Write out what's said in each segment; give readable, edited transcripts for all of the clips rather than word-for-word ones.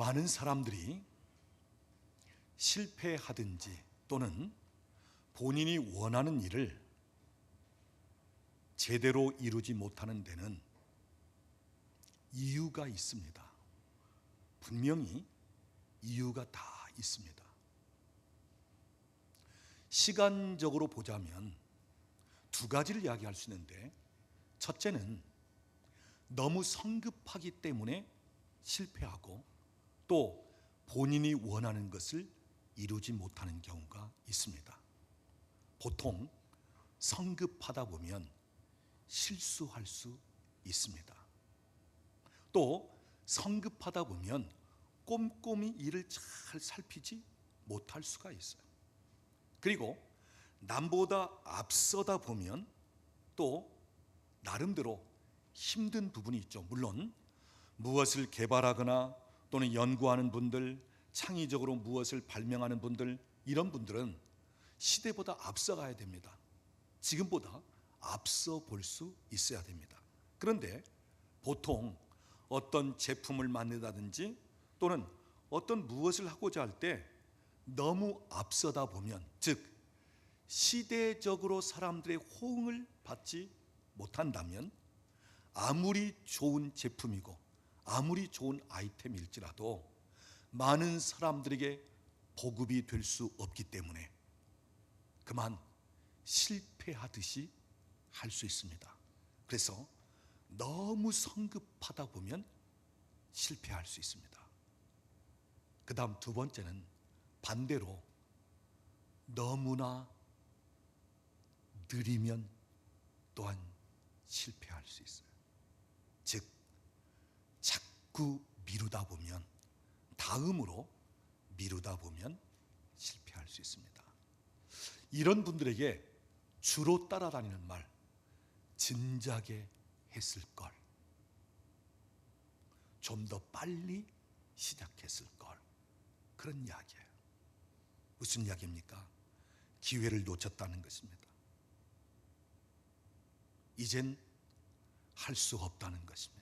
많은 사람들이 실패하든지 또는 본인이 원하는 일을 제대로 이루지 못하는 데는 이유가 있습니다. 분명히 이유가 다 있습니다. 시간적으로 보자면 두 가지를 이야기할 수 있는데, 첫째는 너무 성급하기 때문에 실패하고 또 본인이 원하는 것을 이루지 못하는 경우가 있습니다. 보통 성급하다 보면 실수할 수 있습니다. 또 성급하다 보면 꼼꼼히 일을 잘 살피지 못할 수가 있어요. 그리고 남보다 앞서다 보면 또 나름대로 힘든 부분이 있죠. 물론 무엇을 개발하거나 또는 연구하는 분들, 창의적으로 무엇을 발명하는 분들, 이런 분들은 시대보다 앞서가야 됩니다. 지금보다 앞서 볼 수 있어야 됩니다. 그런데 보통 어떤 제품을 만든다든지 또는 어떤 무엇을 하고자 할 때 너무 앞서다 보면, 즉 시대적으로 사람들의 호응을 받지 못한다면 아무리 좋은 제품이고 아무리 좋은 아이템일지라도 많은 사람들에게 보급이 될 수 없기 때문에 그만 실패하듯이 할 수 있습니다. 그래서 너무 성급하다 보면 실패할 수 있습니다. 그 다음 두 번째는 반대로 너무나 느리면 또한 실패할 수 있어요. 즉 자꾸 미루다 보면, 다음으로 미루다 보면 실패할 수 있습니다. 이런 분들에게 주로 따라다니는 말, 진작에 했을 걸, 좀 더 빨리 시작했을 걸, 그런 이야기예요. 무슨 이야기입니까? 기회를 놓쳤다는 것입니다. 이젠 할 수 없다는 것입니다.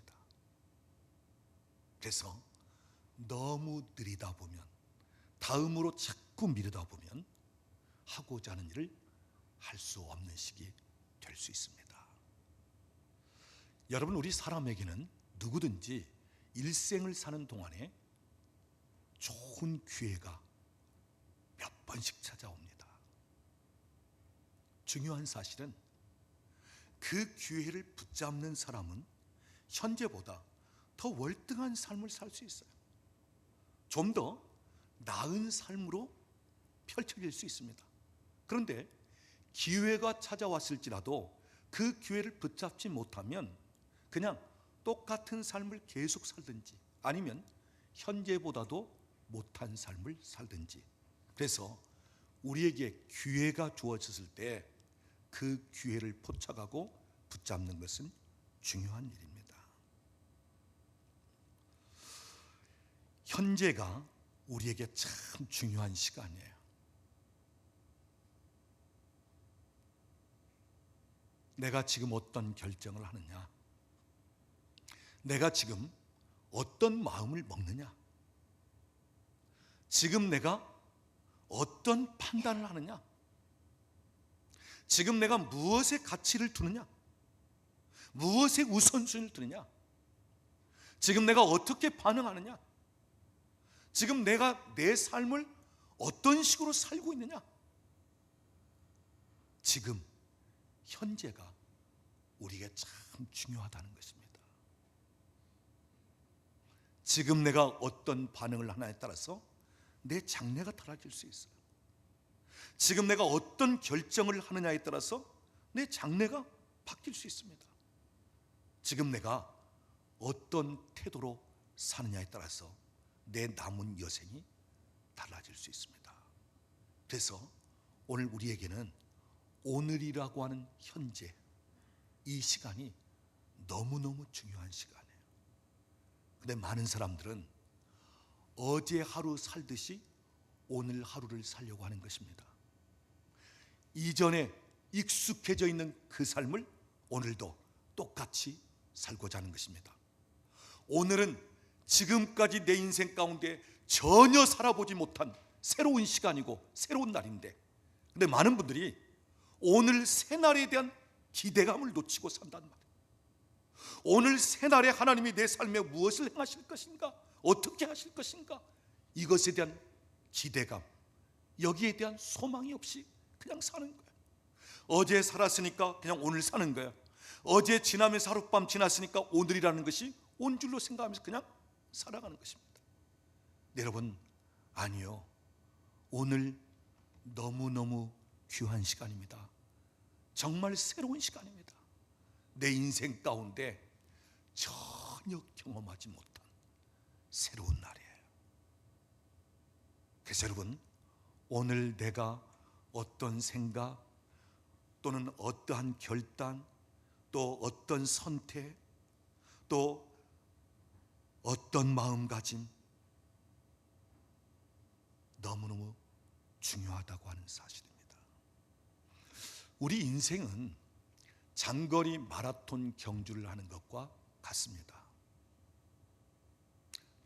그래서 너무 느리다 보면, 다음으로 자꾸 미루다 보면 하고자 하는 일을 할 수 없는 시기 될 수 있습니다. 여러분, 우리 사람에게는 누구든지 일생을 사는 동안에 좋은 기회가 몇 번씩 찾아옵니다. 중요한 사실은 그 기회를 붙잡는 사람은 현재보다 더 월등한 삶을 살 수 있어요. 좀 더 나은 삶으로 펼쳐질 수 있습니다. 그런데 기회가 찾아왔을지라도 그 기회를 붙잡지 못하면 그냥 똑같은 삶을 계속 살든지 아니면 현재보다도 못한 삶을 살든지, 그래서 우리에게 기회가 주어졌을 때 그 기회를 포착하고 붙잡는 것은 중요한 일입니다. 현재가 우리에게 참 중요한 시간이에요. 내가 지금 어떤 결정을 하느냐, 내가 지금 어떤 마음을 먹느냐, 지금 내가 어떤 판단을 하느냐, 지금 내가 무엇에 가치를 두느냐, 무엇에 우선순위를 두느냐, 지금 내가 어떻게 반응하느냐, 지금 내가 내 삶을 어떤 식으로 살고 있느냐, 지금 현재가 우리에게 참 중요하다는 것입니다. 지금 내가 어떤 반응을 하냐에 따라서 내 장래가 달라질 수 있어요. 지금 내가 어떤 결정을 하느냐에 따라서 내 장래가 바뀔 수 있습니다. 지금 내가 어떤 태도로 사느냐에 따라서 내 남은 여생이 달라질 수 있습니다. 그래서 오늘 우리에게는 오늘이라고 하는 현재, 이 시간이 너무너무 중요한 시간이에요. 근데 많은 사람들은 어제 하루 살듯이 오늘 하루를 살려고 하는 것입니다. 이전에 익숙해져 있는 그 삶을 오늘도 똑같이 살고자 하는 것입니다. 오늘은 지금까지 내 인생 가운데 전혀 살아보지 못한 새로운 시간이고 새로운 날인데, 근데 많은 분들이 오늘 새날에 대한 기대감을 놓치고 산단 말이에요. 오늘 새날에 하나님이 내 삶에 무엇을 행하실 것인가, 어떻게 하실 것인가, 이것에 대한 기대감, 여기에 대한 소망이 없이 그냥 사는 거예요. 어제 살았으니까 그냥 오늘 사는 거예요. 어제 지나면서 하룻밤 지났으니까 오늘이라는 것이 온 줄로 생각하면서 그냥 살아가는 것입니다. 네, 여러분, 아니요, 오늘 너무너무 귀한 시간입니다. 정말 새로운 시간입니다. 내 인생 가운데 전혀 경험하지 못한 새로운 날이에요. 그래서 여러분, 오늘 내가 어떤 생각 또는 어떠한 결단, 또 어떤 선택, 또 어떤 마음가짐, 너무너무 중요하다고 하는 사실입니다. 우리 인생은 장거리 마라톤 경주를 하는 것과 같습니다.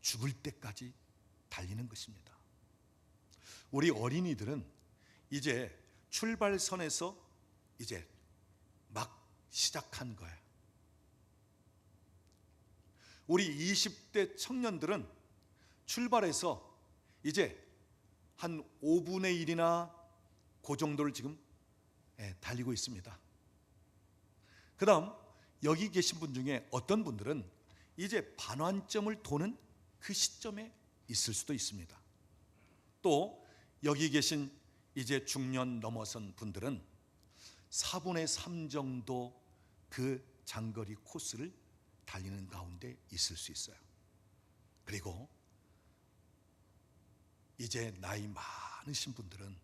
죽을 때까지 달리는 것입니다. 우리 어린이들은 이제 출발선에서 이제 막 시작한 거예요. 우리 20대 청년들은 출발해서 이제 한 5분의 1이나 그 정도를 지금 달리고 있습니다. 그 다음 여기 계신 분 중에 어떤 분들은 이제 반환점을 도는 그 시점에 있을 수도 있습니다. 또 여기 계신 이제 중년 넘어선 분들은 4분의 3 정도 그 장거리 코스를 달리는 가운데 있을 수 있어요. 그리고 이제 나이 많으신 분들은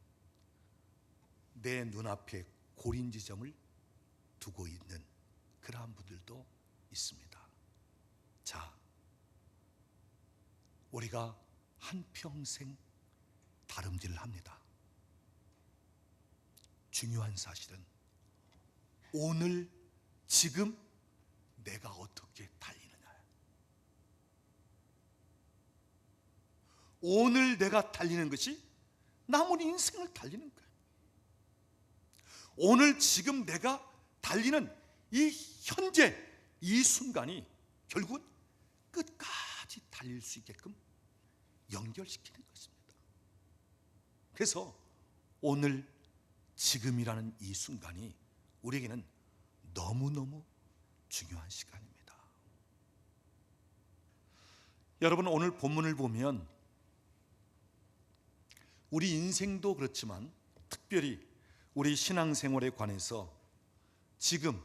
내 눈앞에 고린 지점을 두고 있는 그러한 분들도 있습니다. 자, 우리가 한평생 다름질을 합니다. 중요한 사실은 오늘 지금 내가 어떻게 달리느냐. 오늘 내가 달리는 것이 남은 인생을 달리는 거예요. 오늘 지금 내가 달리는 이 현재 이 순간이 결국은 끝까지 달릴 수 있게끔 연결시키는 것입니다. 그래서 오늘 지금이라는 이 순간이 우리에게는 너무너무 중요한 시간입니다. 여러분, 오늘 본문을 보면 우리 인생도 그렇지만 특별히 우리 신앙생활에 관해서 지금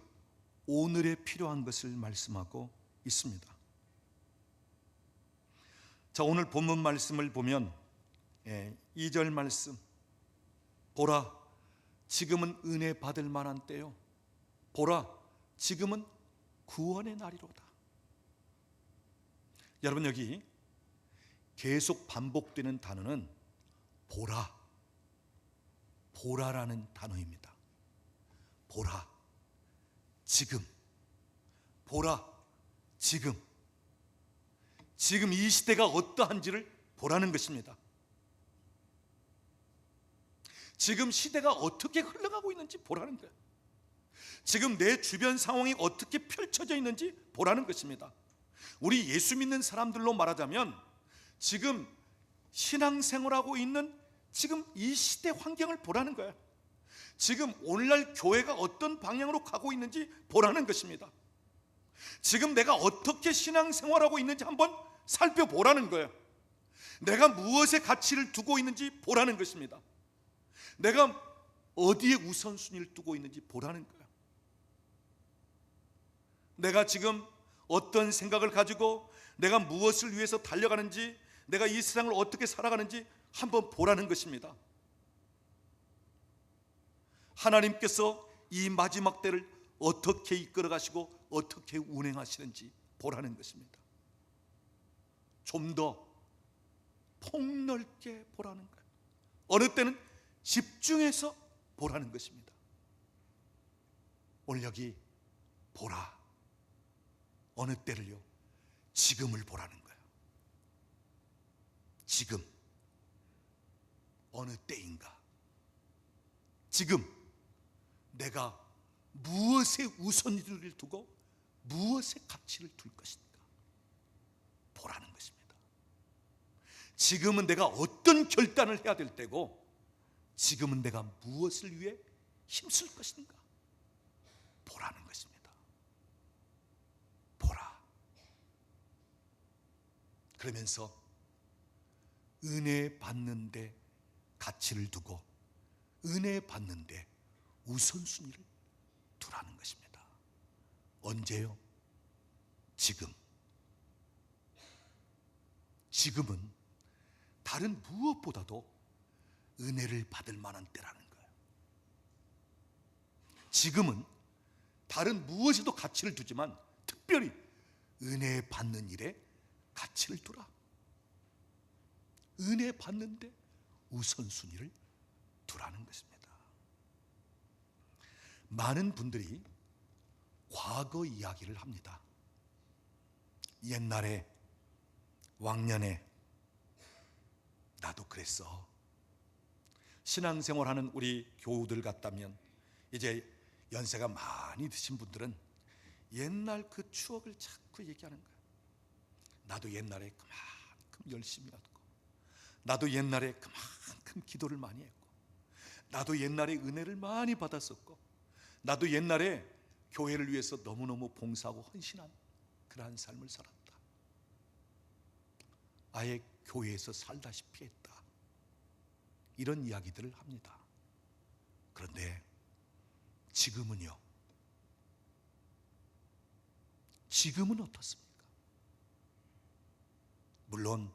오늘에 필요한 것을 말씀하고 있습니다. 자, 오늘 본문 말씀을 보면 2절 말씀, 보라 지금은 은혜 받을 만한 때요, 보라 지금은 구원의 날이로다. 여러분, 여기 계속 반복되는 단어는 보라, 보라라는 단어입니다. 보라, 지금, 보라, 지금 이 시대가 어떠한지를 보라는 것입니다. 지금 시대가 어떻게 흘러가고 있는지 보라는 거예요. 지금 내 주변 상황이 어떻게 펼쳐져 있는지 보라는 것입니다. 우리 예수 믿는 사람들로 말하자면 지금 신앙생활하고 있는 지금 이 시대 환경을 보라는 거예요. 지금 오늘날 교회가 어떤 방향으로 가고 있는지 보라는 것입니다. 지금 내가 어떻게 신앙생활하고 있는지 한번 살펴보라는 거예요. 내가 무엇에 가치를 두고 있는지 보라는 것입니다. 내가 어디에 우선순위를 두고 있는지 보라는 거예요. 내가 지금 어떤 생각을 가지고 내가 무엇을 위해서 달려가는지, 내가 이 세상을 어떻게 살아가는지 한번 보라는 것입니다. 하나님께서 이 마지막 때를 어떻게 이끌어 가시고 어떻게 운행하시는지 보라는 것입니다. 좀 더 폭넓게 보라는 거예요. 어느 때는 집중해서 보라는 것입니다. 오늘 여기 보라, 어느 때를요? 지금을 보라는 거예요. 지금 어느 때인가, 지금 내가 무엇에 우선위를 두고 무엇에 가치를 둘 것인가 보라는 것입니다. 지금은 내가 어떤 결단을 해야 될 때고, 지금은 내가 무엇을 위해 힘쓸 것인가 보라는 것입니다. 보라. 그러면서 은혜 받는데 가치를 두고 은혜 받는데 우선순위를 두라는 것입니다. 언제요? 지금. 지금은 다른 무엇보다도 은혜를 받을 만한 때라는 거예요. 지금은 다른 무엇에도 가치를 두지만 특별히 은혜 받는 일에 가치를 두라. 은혜 받는데 우선순위를 두라는 것입니다. 많은 분들이 과거 이야기를 합니다. 옛날에, 왕년에 나도 그랬어. 신앙생활하는 우리 교우들 같다면, 이제 연세가 많이 드신 분들은 옛날 그 추억을 자꾸 얘기하는 거예요. 나도 옛날에 그만큼 열심히 하고, 나도 옛날에 그만큼 기도를 많이 했고, 나도 옛날에 은혜를 많이 받았었고, 나도 옛날에 교회를 위해서 너무너무 봉사하고 헌신한 그러한 삶을 살았다. 아예 교회에서 살다시피 했다. 이런 이야기들을 합니다. 그런데 지금은요? 지금은 어떻습니까? 물론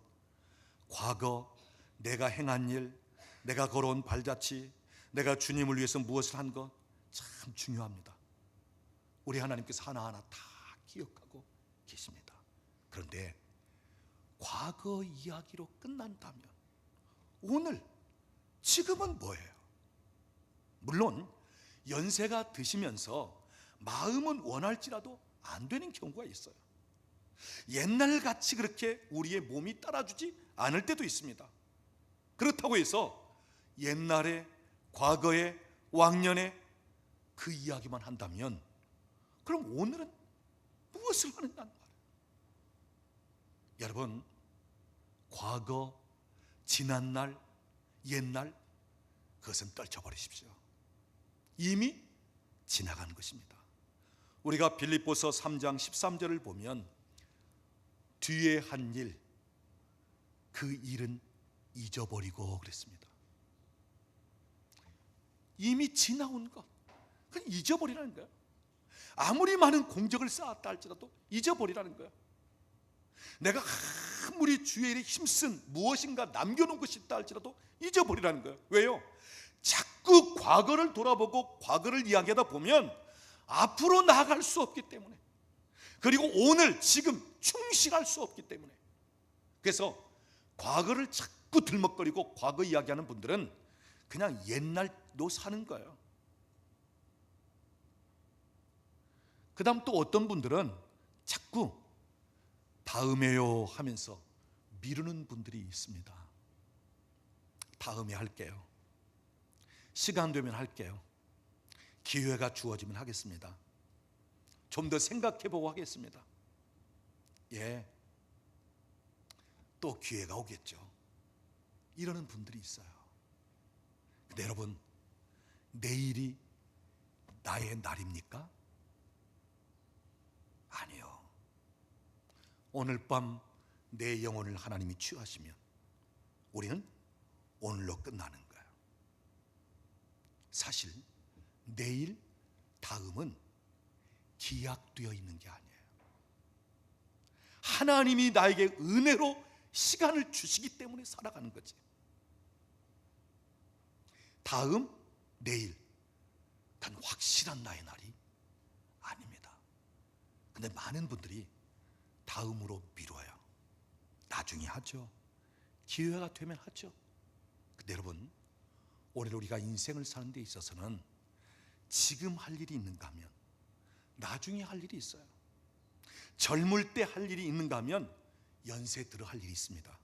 과거 내가 행한 일, 내가 걸어온 발자취, 내가 주님을 위해서 무엇을 한 것 참 중요합니다. 우리 하나님께서 하나하나 다 기억하고 계십니다. 그런데 과거 이야기로 끝난다면 오늘, 지금은 뭐예요? 물론 연세가 드시면서 마음은 원할지라도 안 되는 경우가 있어요. 옛날같이 그렇게 우리의 몸이 따라주지 않을 때도 있습니다. 그렇다고 해서 옛날에, 과거에, 왕년에 그 이야기만 한다면 그럼 오늘은 무엇을 하느냐는 말이에요. 여러분, 과거, 지난날, 옛날, 그것은 떨쳐버리십시오. 이미 지나간 것입니다. 우리가 빌립보서 3장 13절을 보면 뒤에 한 일, 그 일은 잊어버리고 그랬습니다. 이미 지나온 것, 그건 잊어버리라는 거예요. 아무리 많은 공적을 쌓았다 할지라도 잊어버리라는 거예요. 내가 아무리 주의 일에 힘쓴 무엇인가 남겨놓은 것이 있다 할지라도 잊어버리라는 거예요. 왜요? 자꾸 과거를 돌아보고 과거를 이야기하다 보면 앞으로 나아갈 수 없기 때문에, 그리고 오늘 지금 충실할 수 없기 때문에. 그래서 과거를 자꾸 들먹거리고 과거 이야기하는 분들은 그냥 옛날로 사는 거예요. 그 다음 또 어떤 분들은 자꾸 다음에요 하면서 미루는 분들이 있습니다. 다음에 할게요. 시간 되면 할게요. 기회가 주어지면 하겠습니다. 좀 더 생각해보고 하겠습니다. 예, 또 기회가 오겠죠. 이러는 분들이 있어요. 근데 여러분, 내일이 나의 날입니까? 아니요. 오늘 밤 내 영혼을 하나님이 취하시면 우리는 오늘로 끝나는 거예요. 사실 내일, 다음은 기약되어 있는 게 아니에요. 하나님이 나에게 은혜로 시간을 주시기 때문에 살아가는 거지. 다음, 내일, 그건 확실한 나의 날이 아닙니다. 근데 많은 분들이 다음으로 미뤄요. 나중에 하죠. 기회가 되면 하죠. 근데 여러분, 오늘 우리가 인생을 사는 데 있어서는 지금 할 일이 있는가 하면 나중에 할 일이 있어요. 젊을 때 할 일이 있는가 하면 연세 들어 할 일이 있습니다.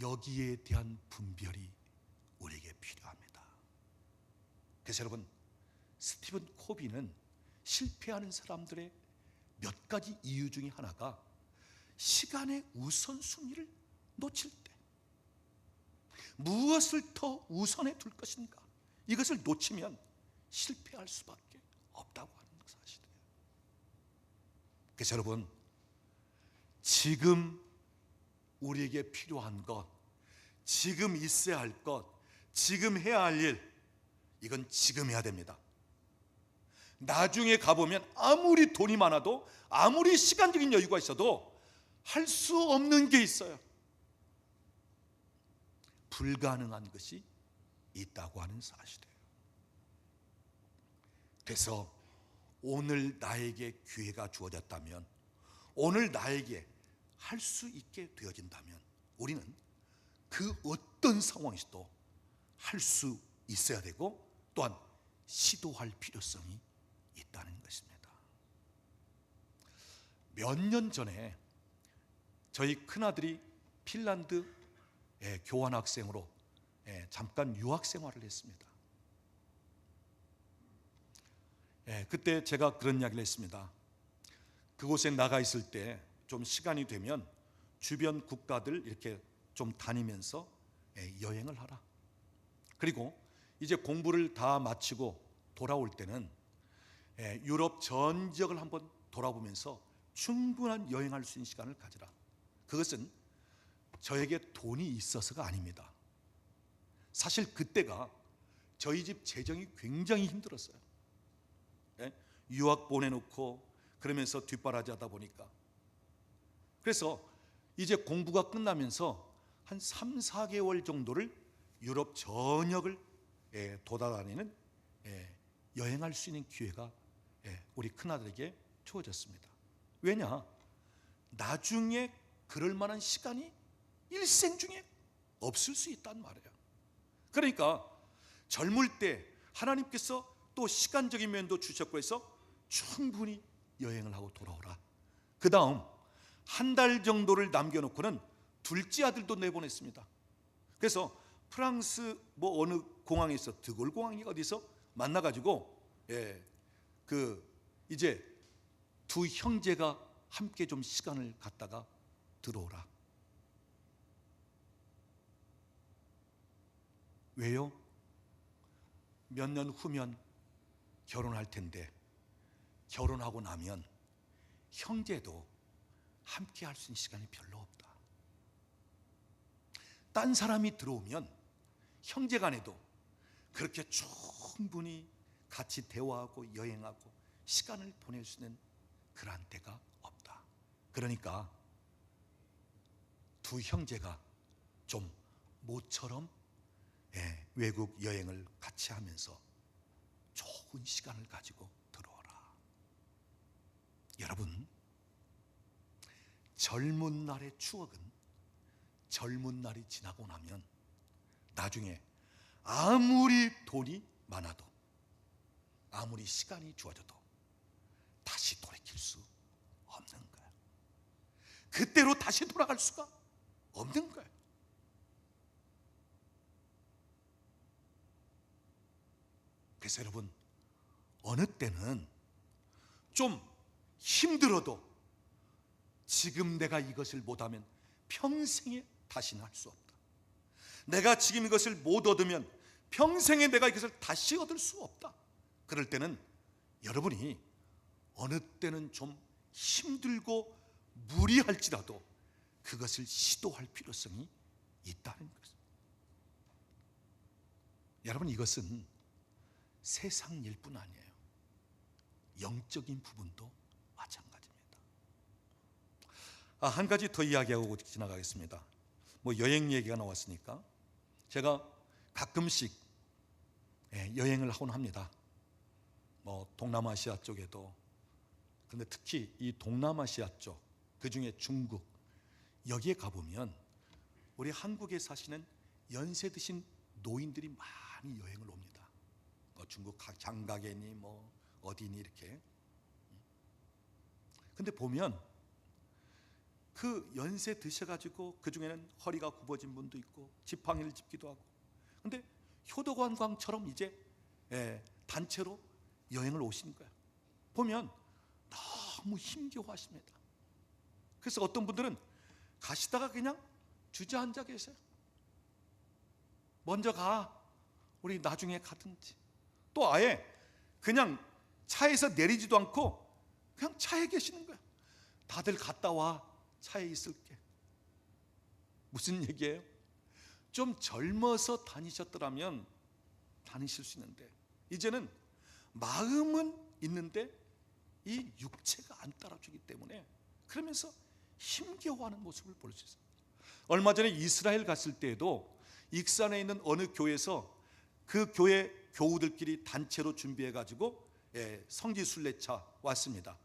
여기에 대한 분별이 우리에게 필요합니다. 그래서 여러분, 스티븐 코비는 실패하는 사람들의 몇 가지 이유 중에 하나가 시간의 우선순위를 놓칠 때 무엇을 더 우선해 둘 것인가, 이것을 놓치면 실패할 수밖에 없다고 하는 사실이에요. 그래서 여러분, 지금 우리에게 필요한 것, 지금 있어야 할 것, 지금 해야 할 일, 이건 지금 해야 됩니다. 나중에 가보면 아무리 돈이 많아도, 아무리 시간적인 여유가 있어도 할 수 없는 게 있어요. 불가능한 것이 있다고 하는 사실이에요. 그래서 오늘 나에게 기회가 주어졌다면, 오늘 나에게 할 수 있게 되어진다면, 우리는 그 어떤 상황에서도 할 수 있어야 되고, 또한 시도할 필요성이 있다는 것입니다. 몇 년 전에 저희 큰아들이 핀란드 교환학생으로 잠깐 유학 생활을 했습니다. 그때 제가 그런 이야기를 했습니다. 그곳에 나가 있을 때 좀 시간이 되면 주변 국가들 이렇게 좀 다니면서 여행을 하라. 그리고 이제 공부를 다 마치고 돌아올 때는 유럽 전 지역을 한번 돌아보면서 충분한 여행할 수 있는 시간을 가지라. 그것은 저에게 돈이 있어서가 아닙니다. 사실 그때가 저희 집 재정이 굉장히 힘들었어요. 유학 보내놓고 그러면서 뒷바라지 하다 보니까. 그래서 이제 공부가 끝나면서 한 3, 4개월 정도를 유럽 전역을 돌아다니는 여행할 수 있는 기회가 우리 큰아들에게 주어졌습니다. 왜냐? 나중에 그럴 만한 시간이 일생 중에 없을 수 있단 말이에요. 그러니까 젊을 때 하나님께서 또 시간적인 면도 주셨고 해서 충분히 여행을 하고 돌아오라. 그 다음 한 달 정도를 남겨놓고는 둘째 아들도 내보냈습니다. 그래서 프랑스 뭐 어느 공항에서, 드골 공항이 어디서 만나가지고 이제 두 형제가 함께 좀 시간을 갖다가 들어오라. 왜요? 몇 년 후면 결혼할 텐데, 결혼하고 나면 형제도 함께 할 수 있는 시간이 별로 없다. 딴 사람이 들어오면 형제간에도 그렇게 충분히 같이 대화하고 여행하고 시간을 보낼 수 있는 그러한 때가 없다. 그러니까 두 형제가 좀 모처럼 외국 여행을 같이 하면서 좋은 시간을 가지고 들어오라. 여러분, 젊은 날의 추억은 젊은 날이 지나고 나면 나중에 아무리 돈이 많아도, 아무리 시간이 주어져도 다시 돌이킬 수 없는 거예요. 그때로 다시 돌아갈 수가 없는 거예요. 그래서 여러분, 어느 때는 좀 힘들어도 지금 내가 이것을 못하면 평생에 다시는 할 수 없다. 내가 지금 이것을 못 얻으면 평생에 내가 이것을 다시 얻을 수 없다. 그럴 때는 여러분이 어느 때는 좀 힘들고 무리할지라도 그것을 시도할 필요성이 있다는 것입니다. 여러분, 이것은 세상 일뿐 아니에요. 영적인 부분도 마찬가지입니다. 한 가지 더 이야기하고 지나가겠습니다. 뭐 여행 얘기가 나왔으니까 제가 가끔씩 여행을 하곤 합니다. 뭐 동남아시아 쪽에도, 근데 특히 이 동남아시아 쪽, 그 중에 중국, 여기에 가보면 우리 한국에 사시는 연세 드신 노인들이 많이 여행을 옵니다. 중국 장가게니 뭐 어디니 이렇게. 근데 보면 그 연세 드셔가지고 그 중에는 허리가 굽어진 분도 있고 지팡이를 짚기도 하고, 근데 효도관광처럼 이제 단체로 여행을 오시는 거야. 보면 너무 힘겨워하십니다. 그래서 어떤 분들은 가시다가 그냥 주저앉아 계세요. 먼저 가, 우리 나중에 가든지. 또 아예 그냥 차에서 내리지도 않고 그냥 차에 계시는 거야. 다들 갔다 와, 차에 있을게. 무슨 얘기예요? 좀 젊어서 다니셨더라면 다니실 수 있는데, 이제는 마음은 있는데 이 육체가 안 따라주기 때문에 그러면서 힘겨워하는 모습을 볼 수 있어요. 얼마 전에 이스라엘 갔을 때에도 익산에 있는 어느 교회에서 그 교회 교우들끼리 단체로 준비해 가지고 성지 순례차 왔습니다.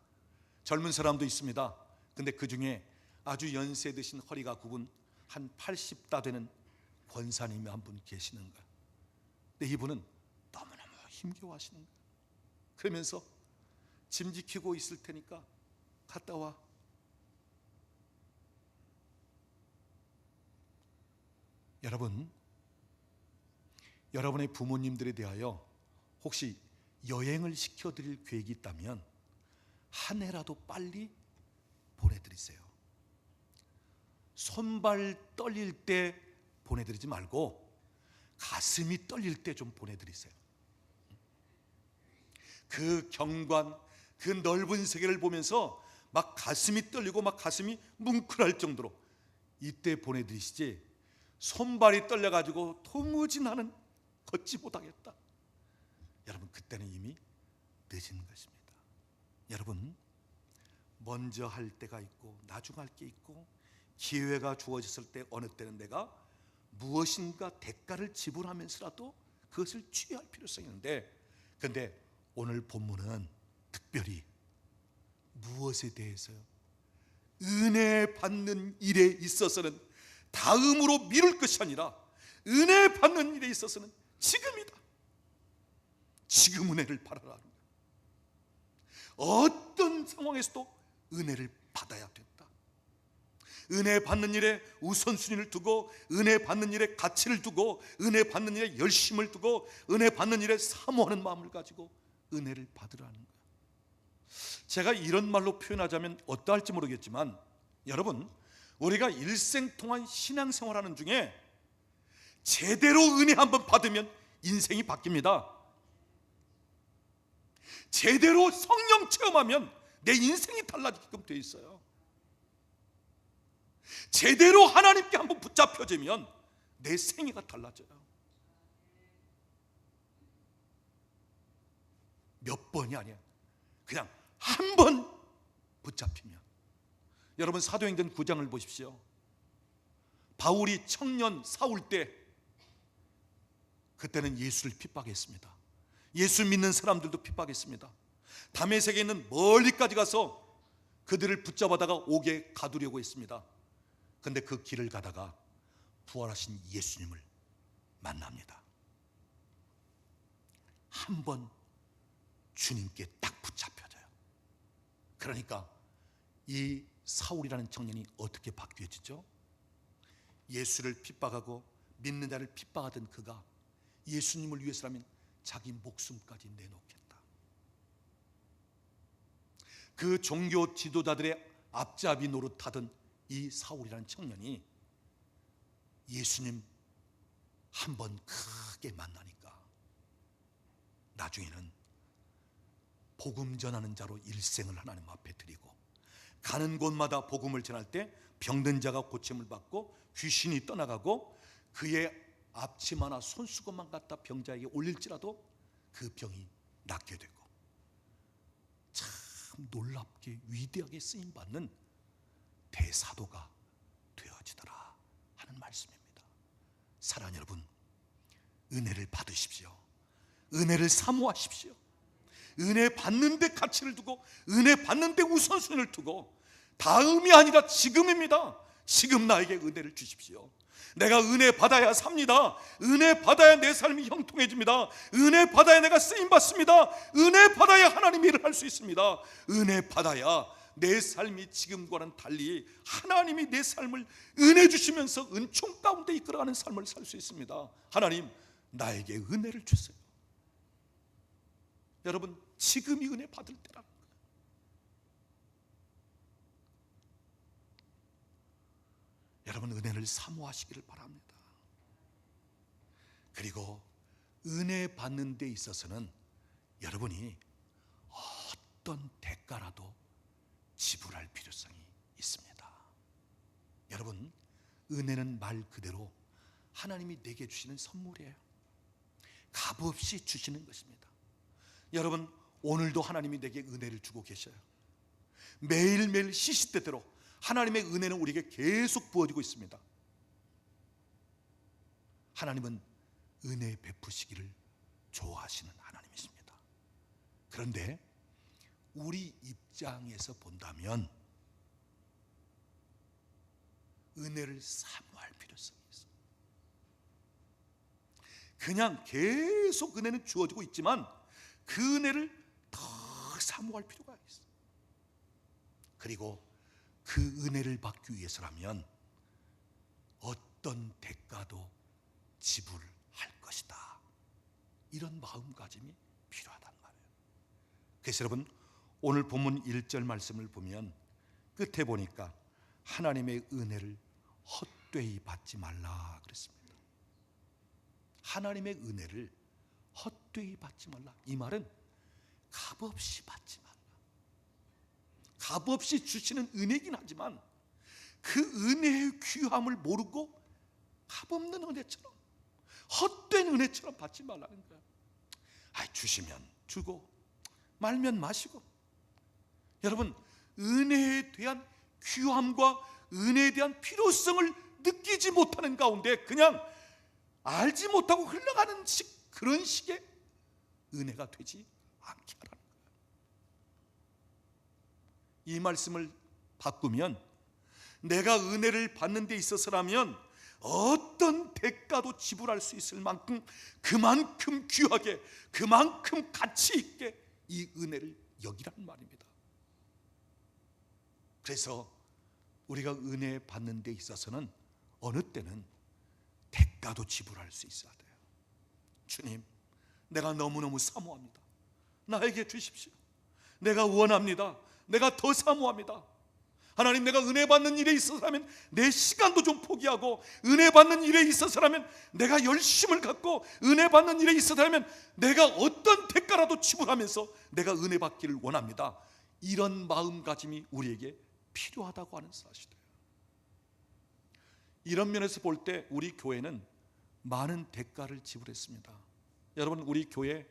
젊은 사람도 있습니다. 근데 그 중에 아주 연세 드신 허리가 굽은 한 80다 되는 권사님이 한 분 계시는 거예요. 근데 이분은 너무너무 힘겨워하시는 거예요. 그러면서 짐 지키고 있을 테니까 갔다 와. 여러분, 여러분의 부모님들에 대하여 혹시 여행을 시켜드릴 계획이 있다면 한 해라도 빨리 보내드리세요. 손발 떨릴 때 보내드리지 말고 가슴이 떨릴 때 좀 보내드리세요. 그 경관, 그 넓은 세계를 보면서 막 가슴이 떨리고 막 가슴이 뭉클할 정도로 이때 보내드리시지, 손발이 떨려가지고 도무지 나는 걷지 못하겠다, 여러분 그때는 이미 늦은 것입니다. 여러분, 먼저 할 때가 있고 나중 할 게 있고, 기회가 주어졌을 때 어느 때는 내가 무엇인가 대가를 지불하면서라도 그것을 취할 필요성이 있는데, 그런데 오늘 본문은 특별히 무엇에 대해서요? 은혜 받는 일에 있어서는 다음으로 미룰 것이 아니라 은혜 받는 일에 있어서는 지금이다. 지금 은혜를 받아라. 어떤 상황에서도 은혜를 받아야 된다. 은혜 받는 일에 우선순위를 두고, 은혜 받는 일에 가치를 두고, 은혜 받는 일에 열심을 두고, 은혜 받는 일에 사모하는 마음을 가지고 은혜를 받으라는 거예요. 제가 이런 말로 표현하자면 어떠할지 모르겠지만, 여러분, 우리가 일생 동안 신앙생활하는 중에 제대로 은혜 한번 받으면 인생이 바뀝니다. 제대로 성령 체험하면 내 인생이 달라지게끔 돼 있어요. 제대로 하나님께 한번 붙잡혀지면 내 생애가 달라져요. 몇 번이 아니야, 그냥 한 번 붙잡히면. 여러분, 사도행전 9장을 보십시오. 바울이 청년 사울 때, 그때는 예수를 핍박했습니다. 예수 믿는 사람들도 핍박했습니다. 다메섹에 있는 멀리까지 가서 그들을 붙잡아다가 옥에 가두려고 했습니다. 그런데 그 길을 가다가 부활하신 예수님을 만납니다. 한 번 주님께 딱 붙잡혀져요. 그러니까 이 사울이라는 청년이 어떻게 바뀌어지죠? 예수를 핍박하고 믿는 자를 핍박하던 그가 예수님을 위해서라면 자기 목숨까지 내놓겠다. 그 종교 지도자들의 앞잡이 노릇하던 이 사울이라는 청년이 예수님 한 번 크게 만나니까 나중에는 복음 전하는 자로 일생을 하나님 앞에 드리고, 가는 곳마다 복음을 전할 때 병든 자가 고침을 받고 귀신이 떠나가고, 그의 앞치마나 손수건만 갖다 병자에게 올릴지라도 그 병이 낫게 되고, 참 놀랍게 위대하게 쓰임받는 대사도가 되어지더라 하는 말씀입니다. 사랑하는 여러분, 은혜를 받으십시오. 은혜를 사모하십시오. 은혜 받는 데 가치를 두고, 은혜 받는 데 우선순위를 두고, 다음이 아니라 지금입니다. 지금 나에게 은혜를 주십시오. 내가 은혜 받아야 삽니다. 은혜 받아야 내 삶이 형통해집니다. 은혜 받아야 내가 쓰임받습니다. 은혜 받아야 하나님 일을 할 수 있습니다. 은혜 받아야 내 삶이 지금과는 달리 하나님이 내 삶을 은혜 주시면서 은총 가운데 이끌어가는 삶을 살 수 있습니다. 하나님, 나에게 은혜를 주세요. 여러분, 지금이 은혜 받을 때라는 거예요. 여러분, 은혜를 사모하시기를 바랍니다. 그리고 은혜 받는 데 있어서는 여러분이 어떤 대가라도 지불할 필요성이 있습니다. 여러분, 은혜는 말 그대로 하나님이 내게 주시는 선물이에요. 값없이 주시는 것입니다. 여러분, 오늘도 하나님이 내게 은혜를 주고 계셔요. 매일매일 시시때때로 하나님의 은혜는 우리에게 계속 부어지고 있습니다. 하나님은 은혜 베푸시기를 좋아하시는 하나님이십니다. 그런데 우리 입장에서 본다면 은혜를 사모할 필요성이 있어요. 그냥 계속 은혜는 주어지고 있지만 그 은혜를 더 사모할 필요가 있어요. 그리고 그 은혜를 받기 위해서라면 어떤 대가도 지불할 것이다, 이런 마음가짐이 필요하단 말이에요. 그래서 여러분, 오늘 본문 1절 말씀을 보면 끝에 보니까 하나님의 은혜를 헛되이 받지 말라 그랬습니다. 하나님의 은혜를 헛되이 받지 말라. 이 말은 값없이 받지 말라. 값없이 주시는 은혜긴 하지만 그 은혜의 귀함을 모르고 값없는 은혜처럼, 헛된 은혜처럼 받지 말라는 거야. 주시면 주고 말면 마시고. 여러분, 은혜에 대한 귀함과 은혜에 대한 필요성을 느끼지 못하는 가운데 그냥 알지 못하고 흘러가는 그런 식의 은혜가 되지 않게 하라는 거예요. 이 말씀을 바꾸면 내가 은혜를 받는 데 있어서라면 어떤 대가도 지불할 수 있을 만큼 그만큼 귀하게, 그만큼 가치 있게 이 은혜를 여기라는 말입니다. 그래서 우리가 은혜 받는 데 있어서는 어느 때는 대가도 지불할 수 있어야 돼요. 주님, 내가 너무너무 사모합니다. 나에게 주십시오. 내가 원합니다. 내가 더 사모합니다. 하나님, 내가 은혜 받는 일에 있어서라면 내 시간도 좀 포기하고, 은혜 받는 일에 있어서라면 내가 열심을 갖고, 은혜 받는 일에 있어서라면 내가 어떤 대가라도 지불하면서 내가 은혜 받기를 원합니다. 이런 마음가짐이 우리에게 필요하다고 하는 사실이에요. 이런 면에서 볼 때 우리 교회는 많은 대가를 지불했습니다. 여러분, 우리 교회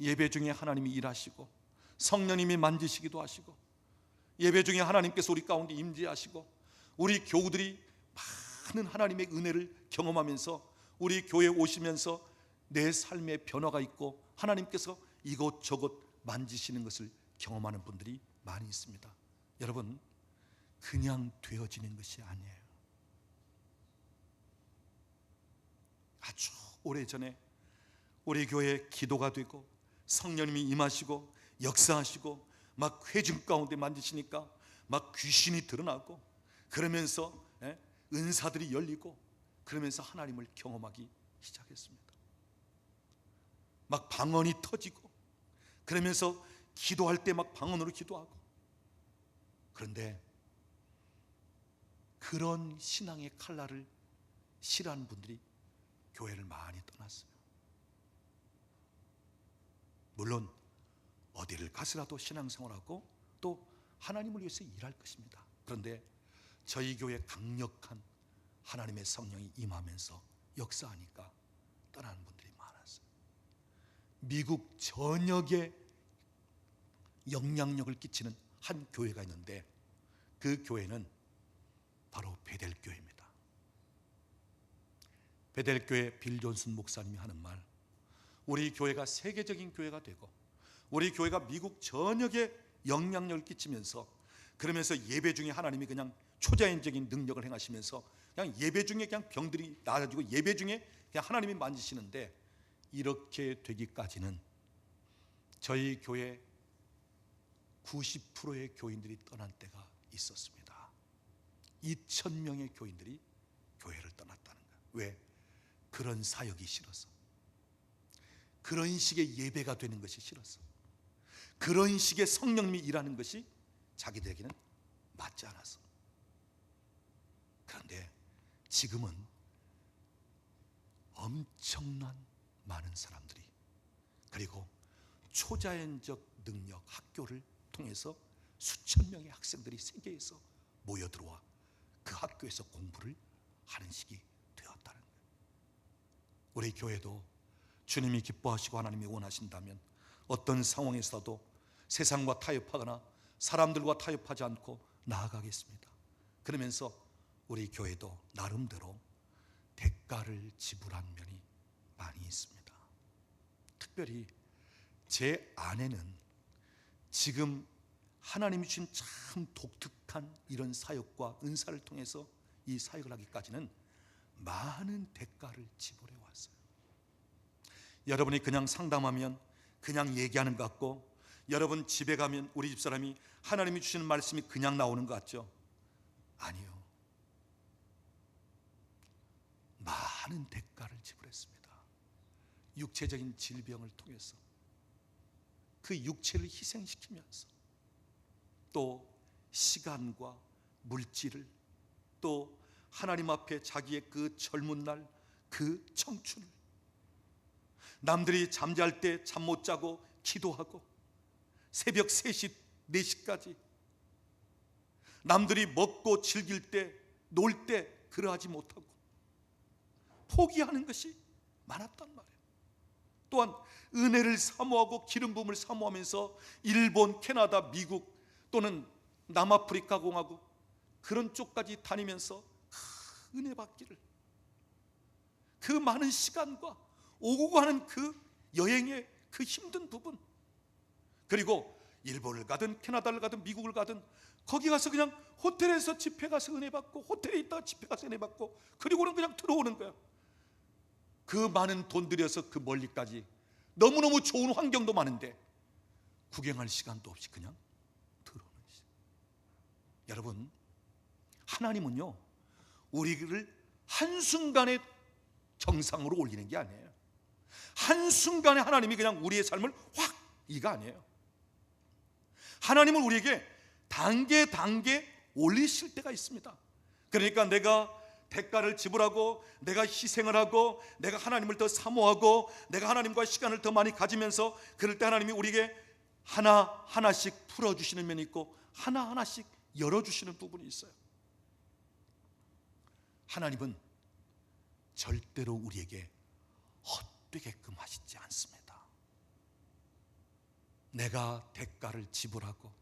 예배 중에 하나님이 일하시고 성령님이 만지시기도 하시고, 예배 중에 하나님께서 우리 가운데 임재하시고, 우리 교우들이 많은 하나님의 은혜를 경험하면서 우리 교회에 오시면서 내 삶에 변화가 있고 하나님께서 이곳저곳 만지시는 것을 경험하는 분들이 많이 있습니다. 여러분, 그냥 되어지는 것이 아니에요. 아주 오래전에 우리 교회에 기도가 되고 성령님이 임하시고 역사하시고 막 회중 가운데 만지시니까 막 귀신이 드러나고, 그러면서 은사들이 열리고, 그러면서 하나님을 경험하기 시작했습니다. 막 방언이 터지고, 그러면서 기도할 때 막 방언으로 기도하고. 그런데 그런 신앙의 칼날을 싫어하는 분들이 교회를 많이 떠났어요. 물론 어디를 가서라도 신앙생활하고 또 하나님을 위해서 일할 것입니다. 그런데 저희 교회 강력한 하나님의 성령이 임하면서 역사하니까 떠나는 분들이 많았어요. 미국 전역에 영향력을 끼치는 한 교회가 있는데 그 교회는 바로 베델교회입니다. 베델교회 빌 존슨 목사님이 하는 말, 우리 교회가 세계적인 교회가 되고 우리 교회가 미국 전역에 영향력을 끼치면서, 그러면서 예배 중에 하나님이 그냥 초자연적인 능력을 행하시면서 그냥 예배 중에 그냥 병들이 나아지고 예배 중에 그냥 하나님이 만지시는데, 이렇게 되기까지는 저희 교회 90%의 교인들이 떠난 때가 있었습니다. 2,000명의 교인들이 교회를 떠났다는 거예요. 왜? 그런 사역이 싫어서, 그런 식의 예배가 되는 것이 싫어서, 그런 식의 성령님이 일하는 것이 자기들에게는 맞지 않아서. 그런데 지금은 엄청난 많은 사람들이, 그리고 초자연적 능력 학교를 통해서 수천 명의 학생들이 세계에서 모여들어와 그 학교에서 공부를 하는 시기 되었다는 거예요. 우리 교회도 주님이 기뻐하시고 하나님이 원하신다면 어떤 상황에서도 세상과 타협하거나 사람들과 타협하지 않고 나아가겠습니다. 그러면서 우리 교회도 나름대로 대가를 지불한 면이 많이 있습니다. 특별히 제 아내는 지금 하나님이 주신 참 독특한 이런 사역과 은사를 통해서 이 사역을 하기까지는 많은 대가를 지불해 왔어요. 여러분이 그냥 상담하면 그냥 얘기하는 것 같고, 여러분 집에 가면 우리 집사람이 하나님이 주시는 말씀이 그냥 나오는 것 같죠? 아니요. 많은 대가를 지불했습니다. 육체적인 질병을 통해서 그 육체를 희생시키면서, 또 시간과 물질을, 또 하나님 앞에 자기의 그 젊은 날, 그 청춘을, 남들이 잠잘 때 잠 못 자고 기도하고 새벽 3시, 4시까지 남들이 먹고 즐길 때, 놀 때 그러하지 못하고 포기하는 것이 많았단 말이에요. 또한 은혜를 사모하고 기름 부음을 사모하면서 일본, 캐나다, 미국 또는 남아프리카 공화국 그런 쪽까지 다니면서 은혜 받기를, 그 많은 시간과 오고 가는 그 여행의 그 힘든 부분, 그리고 일본을 가든 캐나다를 가든 미국을 가든 거기 가서 그냥 호텔에서 집회 가서 은혜 받고, 호텔에 있다가 집회 가서 은혜 받고, 그리고는 그냥 들어오는 거야. 그 많은 돈 들여서 그 멀리까지, 너무너무 좋은 환경도 많은데 구경할 시간도 없이 그냥 들어오는 시간. 여러분, 하나님은요 우리를 한순간에 정상으로 올리는 게 아니에요. 한순간에 하나님이 그냥 우리의 삶을 확, 이가 아니에요. 하나님은 우리에게 단계 올리실 때가 있습니다. 그러니까 내가 대가를 지불하고, 내가 희생을 하고, 내가 하나님을 더 사모하고, 내가 하나님과 시간을 더 많이 가지면서, 그럴 때 하나님이 우리에게 하나하나씩 풀어주시는 면이 있고 하나하나씩 열어주시는 부분이 있어요. 하나님은 절대로 우리에게 헛되게끔 하시지 않습니다. 내가 대가를 지불하고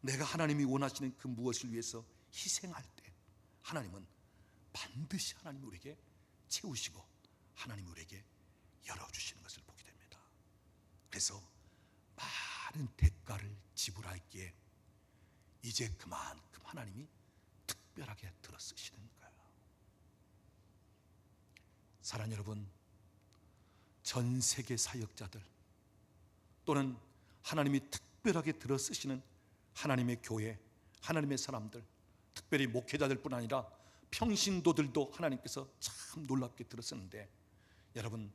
내가 하나님이 원하시는 그 무엇을 위해서 희생할 때 하나님은 반드시 하나님이 우리에게 채우시고 하나님이 우리에게 열어주시는 것을 보게 됩니다. 그래서 많은 대가를 지불하기에 이제 그만큼 하나님이 특별하게 들어쓰시는 거예요. 사랑하는 여러분, 전 세계 사역자들 또는 하나님이 특별하게 들어쓰시는 하나님의 교회, 하나님의 사람들, 특별히 목회자들뿐 아니라 평신도들도 하나님께서 참 놀랍게 들어쓰는데, 여러분,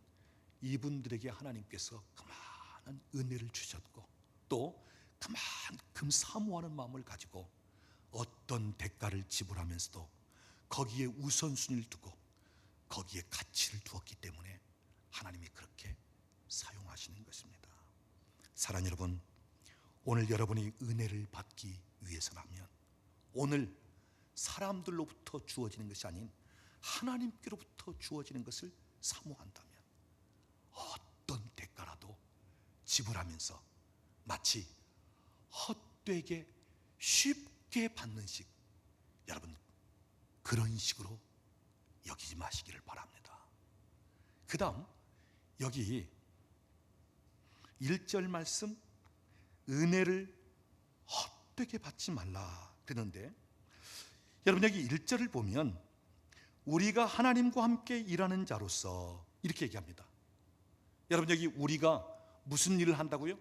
이분들에게 하나님께서 그만한 은혜를 주셨고 또 그만큼 사모하는 마음을 가지고 어떤 대가를 지불하면서도 거기에 우선순위를 두고 거기에 가치를 두었기 때문에 하나님이 그렇게 사용하시는 것입니다. 사랑하는 여러분, 오늘 여러분이 은혜를 받기 위해서라면, 오늘 사람들로부터 주어지는 것이 아닌 하나님께로부터 주어지는 것을 사모한다면 어떤 대가라도 지불하면서 마치 헛되게 쉽게 받는 식, 여러분 그런 식으로 여기지 마시기를 바랍니다. 그 다음 여기 1절 말씀, 은혜를 헛되게 받지 말라 그러는데, 여러분 여기 1절을 보면 우리가 하나님과 함께 일하는 자로서 이렇게 얘기합니다. 여러분 여기 우리가 무슨 일을 한다고요?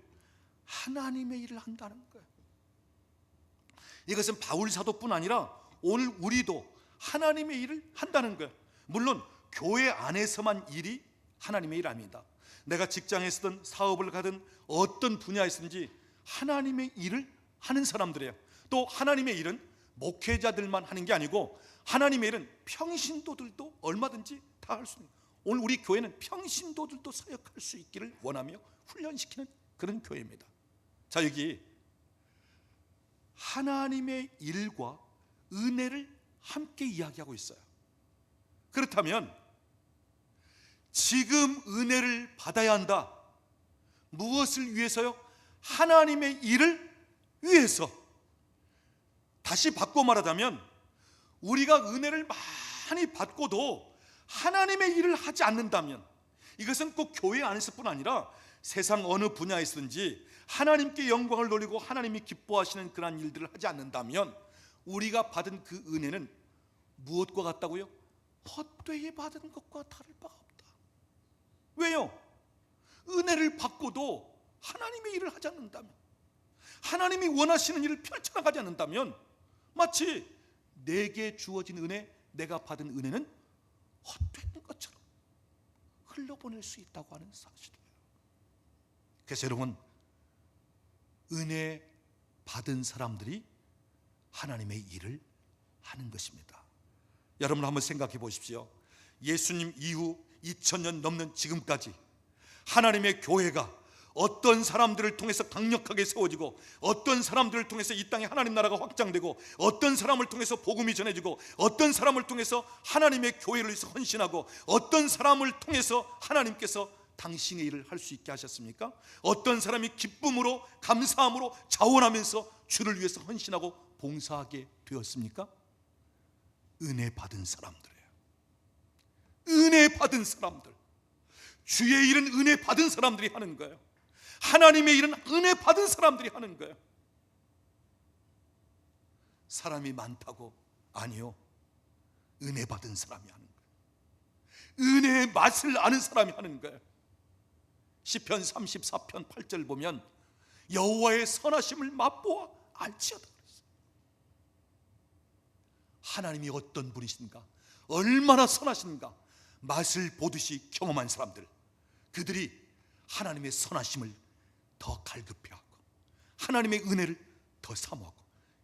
하나님의 일을 한다는 거예요. 이것은 바울 사도뿐 아니라 오늘 우리도 하나님의 일을 한다는 거예요. 물론 교회 안에서만 일이 하나님의 일 아닙니다. 내가 직장에 서든 사업을 가든 어떤 분야에 서든지 하나님의 일을 하는 사람들이에요. 또 하나님의 일은 목회자들만 하는 게 아니고 하나님의 일은 평신도들도 얼마든지 다 할 수 있는, 오늘 우리 교회는 평신도들도 사역할 수 있기를 원하며 훈련시키는 그런 교회입니다. 자, 여기 하나님의 일과 은혜를 함께 이야기하고 있어요. 그렇다면 지금 은혜를 받아야 한다. 무엇을 위해서요? 하나님의 일을 위해서. 다시 바꿔 말하자면 우리가 은혜를 많이 받고도 하나님의 일을 하지 않는다면, 이것은 꼭 교회 안에서뿐 아니라 세상 어느 분야에서든지 하나님께 영광을 돌리고 하나님이 기뻐하시는 그러한 일들을 하지 않는다면 우리가 받은 그 은혜는 무엇과 같다고요? 헛되이 받은 것과 다를 바가 없다. 왜요? 은혜를 받고도 하나님의 일을 하지 않는다면, 하나님이 원하시는 일을 펼쳐나가지 않는다면 마치 내게 주어진 은혜, 내가 받은 은혜는 헛된 것처럼 흘러보낼 수 있다고 하는 사실이에요. 그래서 여러분, 은혜 받은 사람들이 하나님의 일을 하는 것입니다. 여러분 한번 생각해 보십시오. 예수님 이후 2000년 넘는 지금까지 하나님의 교회가 어떤 사람들을 통해서 강력하게 세워지고, 어떤 사람들을 통해서 이 땅에 하나님 나라가 확장되고, 어떤 사람을 통해서 복음이 전해지고, 어떤 사람을 통해서 하나님의 교회를 위해서 헌신하고, 어떤 사람을 통해서 하나님께서 당신의 일을 할 수 있게 하셨습니까? 어떤 사람이 기쁨으로 감사함으로 자원하면서 주를 위해서 헌신하고 봉사하게 되었습니까? 은혜 받은 사람들이에요. 은혜 받은 사람들. 주의 일은 은혜 받은 사람들이 하는 거예요. 하나님의 일은 은혜 받은 사람들이 하는 거예요. 사람이 많다고? 아니요, 은혜 받은 사람이 하는 거예요. 은혜의 맛을 아는 사람이 하는 거예요. 시편 34편 8절 보면 여호와의 선하심을 맛보아 알지어다. 하나님이 어떤 분이신가, 얼마나 선하신가 맛을 보듯이 경험한 사람들, 그들이 하나님의 선하심을 더 갈급해하고 하나님의 은혜를 더 사모하고,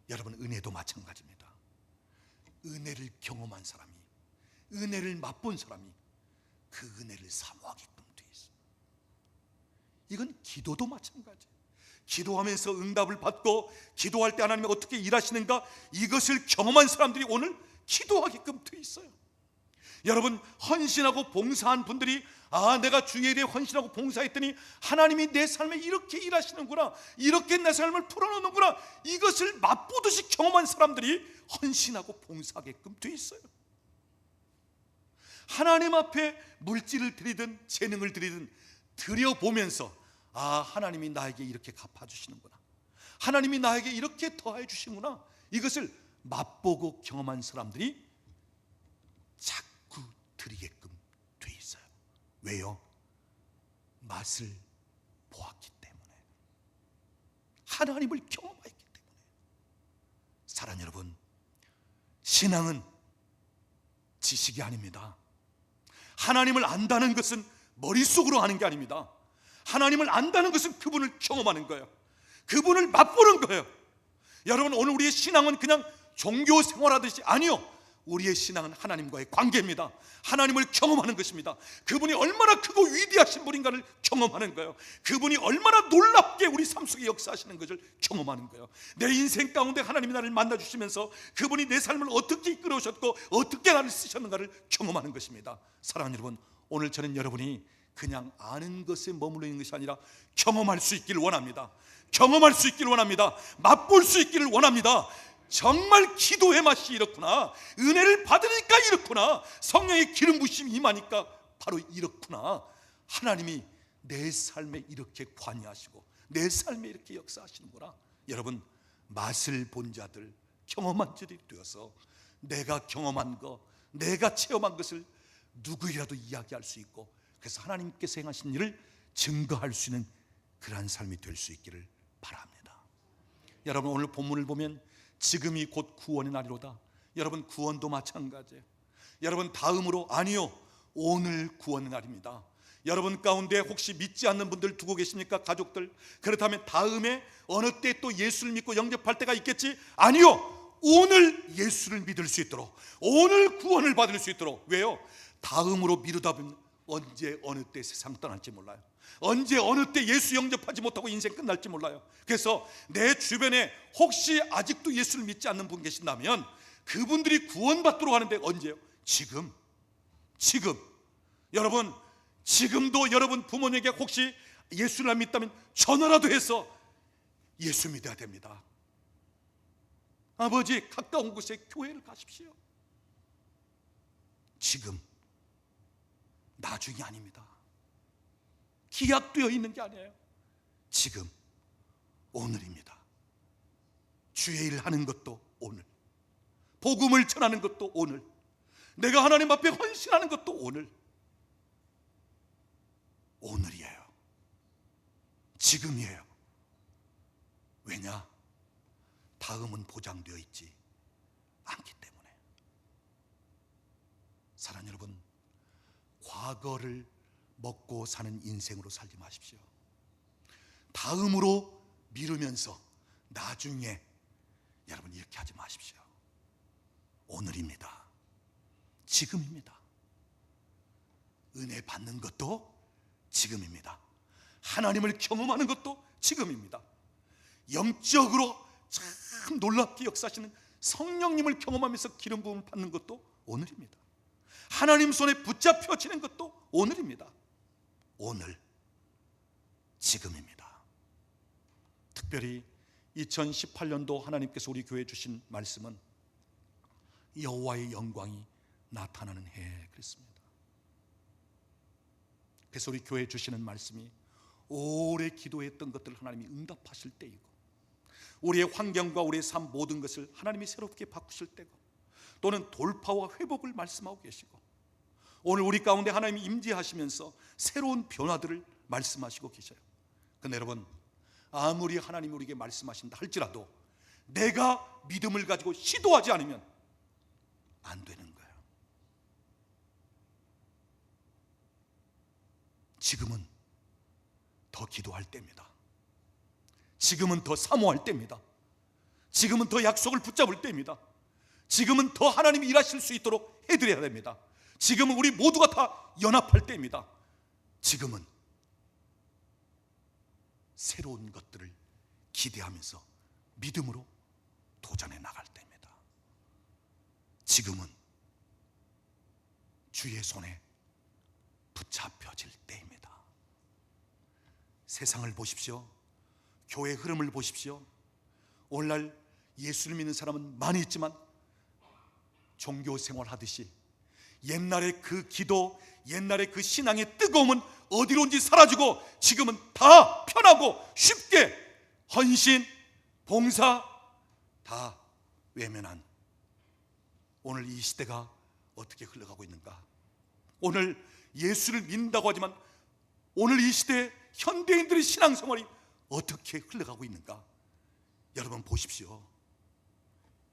여러분 은혜도 마찬가지입니다. 은혜를 경험한 사람이, 은혜를 맛본 사람이 그 은혜를 사모하게끔 되어 있습니다. 이건 기도도 마찬가지예요. 기도하면서 응답을 받고 기도할 때 하나님이 어떻게 일하시는가, 이것을 경험한 사람들이 오늘 기도하게끔 되어 있어요. 여러분, 헌신하고 봉사한 분들이 내가 주의 일에 헌신하고 봉사했더니 하나님이 내 삶에 이렇게 일하시는구나, 이렇게 내 삶을 풀어놓는구나, 이것을 맛보듯이 경험한 사람들이 헌신하고 봉사하게끔 되어 있어요. 하나님 앞에 물질을 드리든 재능을 드리든 드려보면서 하나님이 나에게 이렇게 갚아주시는구나, 하나님이 나에게 이렇게 더해 주시는구나, 이것을 맛보고 경험한 사람들이 자꾸 드리게끔 돼 있어요. 왜요? 맛을 보았기 때문에, 하나님을 경험했기 때문에. 사랑하는 여러분, 신앙은 지식이 아닙니다. 하나님을 안다는 것은 머릿속으로 아는 게 아닙니다. 하나님을 안다는 것은 그분을 경험하는 거예요. 그분을 맛보는 거예요. 여러분, 오늘 우리의 신앙은 그냥 종교 생활하듯이, 아니요, 우리의 신앙은 하나님과의 관계입니다. 하나님을 경험하는 것입니다. 그분이 얼마나 크고 위대하신 분인가를 경험하는 거예요. 그분이 얼마나 놀랍게 우리 삶 속에 역사하시는 것을 경험하는 거예요. 내 인생 가운데 하나님이 나를 만나주시면서 그분이 내 삶을 어떻게 이끌어오셨고 어떻게 나를 쓰셨는가를 경험하는 것입니다. 사랑하는 여러분, 오늘 저는 여러분이 그냥 아는 것에 머물러 있는 것이 아니라 경험할 수 있기를 원합니다. 경험할 수 있기를 원합니다. 맛볼 수 있기를 원합니다. 정말 기도의 맛이 이렇구나, 은혜를 받으니까 이렇구나, 성령의 기름 부심이 임하니까 바로 이렇구나, 하나님이 내 삶에 이렇게 관여하시고 내 삶에 이렇게 역사하시는구나. 여러분, 맛을 본 자들, 경험한 자들이 되어서 내가 경험한 것, 내가 체험한 것을 누구이라도 이야기할 수 있고, 그래서 하나님께서 행하신 일을 증거할 수 있는 그러한 삶이 될 수 있기를 바랍니다. 여러분, 오늘 본문을 보면 지금이 곧 구원의 날이로다. 여러분, 구원도 마찬가지예요. 여러분, 다음으로, 아니요, 오늘 구원의 날입니다. 여러분 가운데 혹시 믿지 않는 분들 두고 계십니까? 가족들. 그렇다면 다음에 어느 때 또 예수를 믿고 영접할 때가 있겠지? 아니요, 오늘 예수를 믿을 수 있도록, 오늘 구원을 받을 수 있도록. 왜요? 다음으로 미루다 보면 언제 어느 때 세상 떠날지 몰라요. 언제 어느 때 예수 영접하지 못하고 인생 끝날지 몰라요. 그래서 내 주변에 혹시 아직도 예수를 믿지 않는 분 계신다면 그분들이 구원받도록 하는데 언제요? 지금. 여러분, 지금도 여러분 부모님에게 혹시 예수를 안 믿다면 전화라도 해서 예수 믿어야 됩니다. 아버지, 가까운 곳에 교회를 가십시오. 지금, 나중이 아닙니다. 기약되어 있는 게 아니에요. 지금, 오늘입니다. 주의 일 하는 것도 오늘, 복음을 전하는 것도 오늘, 내가 하나님 앞에 헌신하는 것도 오늘이에요. 지금이에요. 왜냐? 다음은 보장되어 있지 않기 때문에. 사랑하는 여러분, 과거를 먹고 사는 인생으로 살지 마십시오. 다음으로 미루면서 나중에, 여러분 이렇게 하지 마십시오. 오늘입니다. 지금입니다. 은혜 받는 것도 지금입니다. 하나님을 경험하는 것도 지금입니다. 영적으로 참 놀랍게 역사하시는 성령님을 경험하면서 기름 부음을 받는 것도 오늘입니다. 하나님 손에 붙잡혀지는 것도 오늘입니다. 오늘, 지금입니다. 특별히 2018년도 하나님께서 우리 교회에 주신 말씀은 여호와의 영광이 나타나는 해, 그랬습니다. 그래서 우리 교회에 주시는 말씀이 오래 기도했던 것들을 하나님이 응답하실 때이고, 우리의 환경과 우리의 삶 모든 것을 하나님이 새롭게 바꾸실 때고, 또는 돌파와 회복을 말씀하고 계시고, 오늘 우리 가운데 하나님이 임재하시면서 새로운 변화들을 말씀하시고 계셔요. 그런데 여러분, 아무리 하나님이 우리에게 말씀하신다 할지라도 내가 믿음을 가지고 시도하지 않으면 안 되는 거예요. 지금은 더 기도할 때입니다. 지금은 더 사모할 때입니다. 지금은 더 약속을 붙잡을 때입니다. 지금은 더 하나님이 일하실 수 있도록 해드려야 됩니다. 지금은 우리 모두가 다 연합할 때입니다. 지금은 새로운 것들을 기대하면서 믿음으로 도전해 나갈 때입니다. 지금은 주의 손에 붙잡혀질 때입니다. 세상을 보십시오. 교회 흐름을 보십시오. 오늘날 예수를 믿는 사람은 많이 있지만 종교 생활하듯이 옛날의 그 기도, 옛날의 그 신앙의 뜨거움은 어디론지 사라지고 지금은 다 편하고 쉽게 헌신, 봉사 다 외면한 오늘 이 시대가 어떻게 흘러가고 있는가? 오늘 예수를 믿는다고 하지만 오늘 이 시대의 현대인들의 신앙생활이 어떻게 흘러가고 있는가? 여러분 보십시오.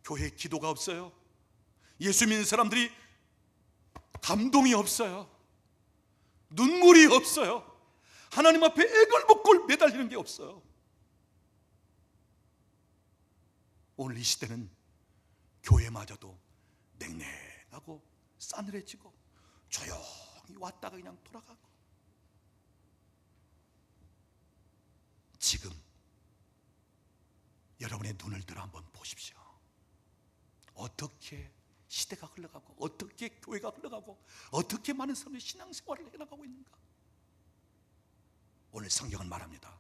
교회에 기도가 없어요. 예수 믿는 사람들이 감동이 없어요. 눈물이 없어요. 하나님 앞에 애걸복걸 매달리는 게 없어요. 오늘 이 시대는 교회마저도 냉랭하고 싸늘해지고 조용히 왔다가 그냥 돌아가고, 지금 여러분의 눈을 들어 한번 보십시오. 어떻게 시대가 흘러가고, 어떻게 교회가 흘러가고, 어떻게 많은 사람들이 신앙생활을 해나가고 있는가? 오늘 성경은 말합니다.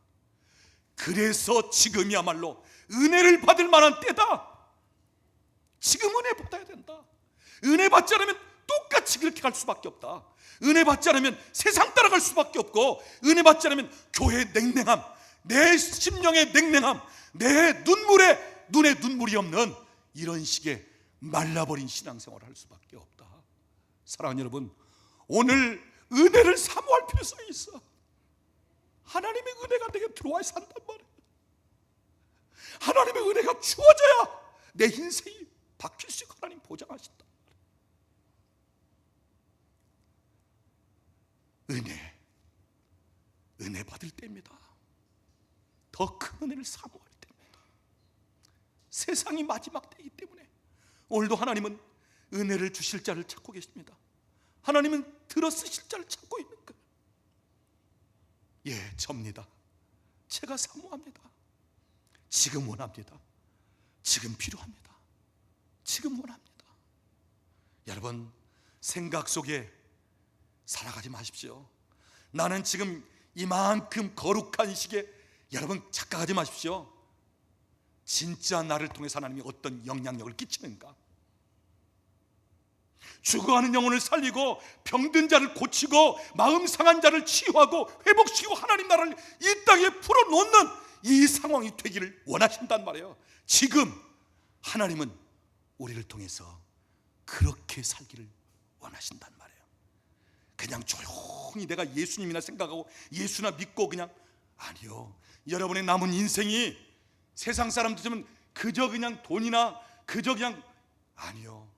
그래서 지금이야말로 은혜를 받을 만한 때다. 지금 은혜 받아야 된다. 은혜 받지 않으면 똑같이 그렇게 갈 수밖에 없다. 은혜 받지 않으면 세상 따라갈 수밖에 없고, 은혜 받지 않으면 교회의 냉랭함, 내 심령의 냉랭함, 내 눈에 눈물이 없는 이런 식의 말라버린 신앙생활을 할 수밖에 없다. 사랑하는 여러분, 오늘 은혜를 사모할 필요성이 있어. 하나님의 은혜가 내게 들어와야 산단 말이에요. 하나님의 은혜가 주어져야 내 인생이 바뀔 수 있고 하나님 보장하신다. 은혜 받을 때입니다. 더 큰 은혜를 사모할 때입니다. 세상이 마지막 때이기 때문에 오늘도 하나님은 은혜를 주실 자를 찾고 계십니다. 하나님은 들어 쓰실 자를 찾고 있는 거예요. 예, 접니다. 제가 사모합니다. 지금 원합니다. 지금 필요합니다. 지금 원합니다. 여러분, 생각 속에 살아가지 마십시오. 나는 지금 이만큼 거룩한 시기에, 여러분 착각하지 마십시오. 진짜 나를 통해서 하나님이 어떤 영향력을 끼치는가? 죽어가는 영혼을 살리고 병든 자를 고치고 마음 상한 자를 치유하고 회복시키고 하나님 나라를 이 땅에 풀어놓는 이 상황이 되기를 원하신단 말이에요. 지금 하나님은 우리를 통해서 그렇게 살기를 원하신단 말이에요. 그냥 조용히 내가 예수님이나 생각하고 예수나 믿고 그냥, 아니요. 여러분의 남은 인생이 세상 사람들은 그저 그냥 돈이나 그저 그냥, 아니요.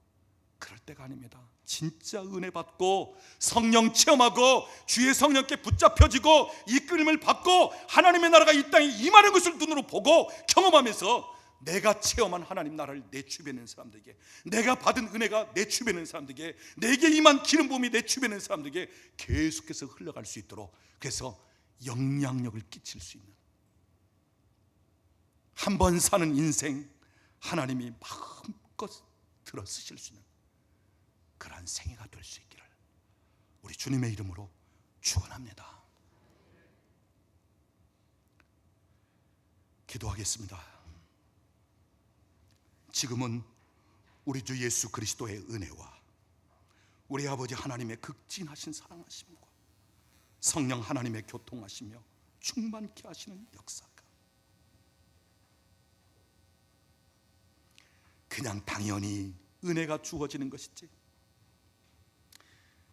그럴 때가 아닙니다. 진짜 은혜 받고 성령 체험하고 주의 성령께 붙잡혀지고 이끌림을 받고 하나님의 나라가 이 땅에 임하는 것을 눈으로 보고 경험하면서 내가 체험한 하나님 나라를 내 주변에 있는 사람들에게, 내가 받은 은혜가 내 주변에 있는 사람들에게, 내게 임한 기름 부음이 내 주변에 있는 사람들에게 계속해서 흘러갈 수 있도록, 그래서 영향력을 끼칠 수 있는, 한 번 사는 인생 하나님이 마음껏 들어 쓰실 수 있는 그러한 생애가 될 수 있기를 우리 주님의 이름으로 축원합니다. 기도하겠습니다. 지금은 우리 주 예수 그리스도의 은혜와 우리 아버지 하나님의 극진하신 사랑하심과 성령 하나님의 교통하시며 충만케 하시는 역사가 그냥 당연히 은혜가 주어지는 것이지,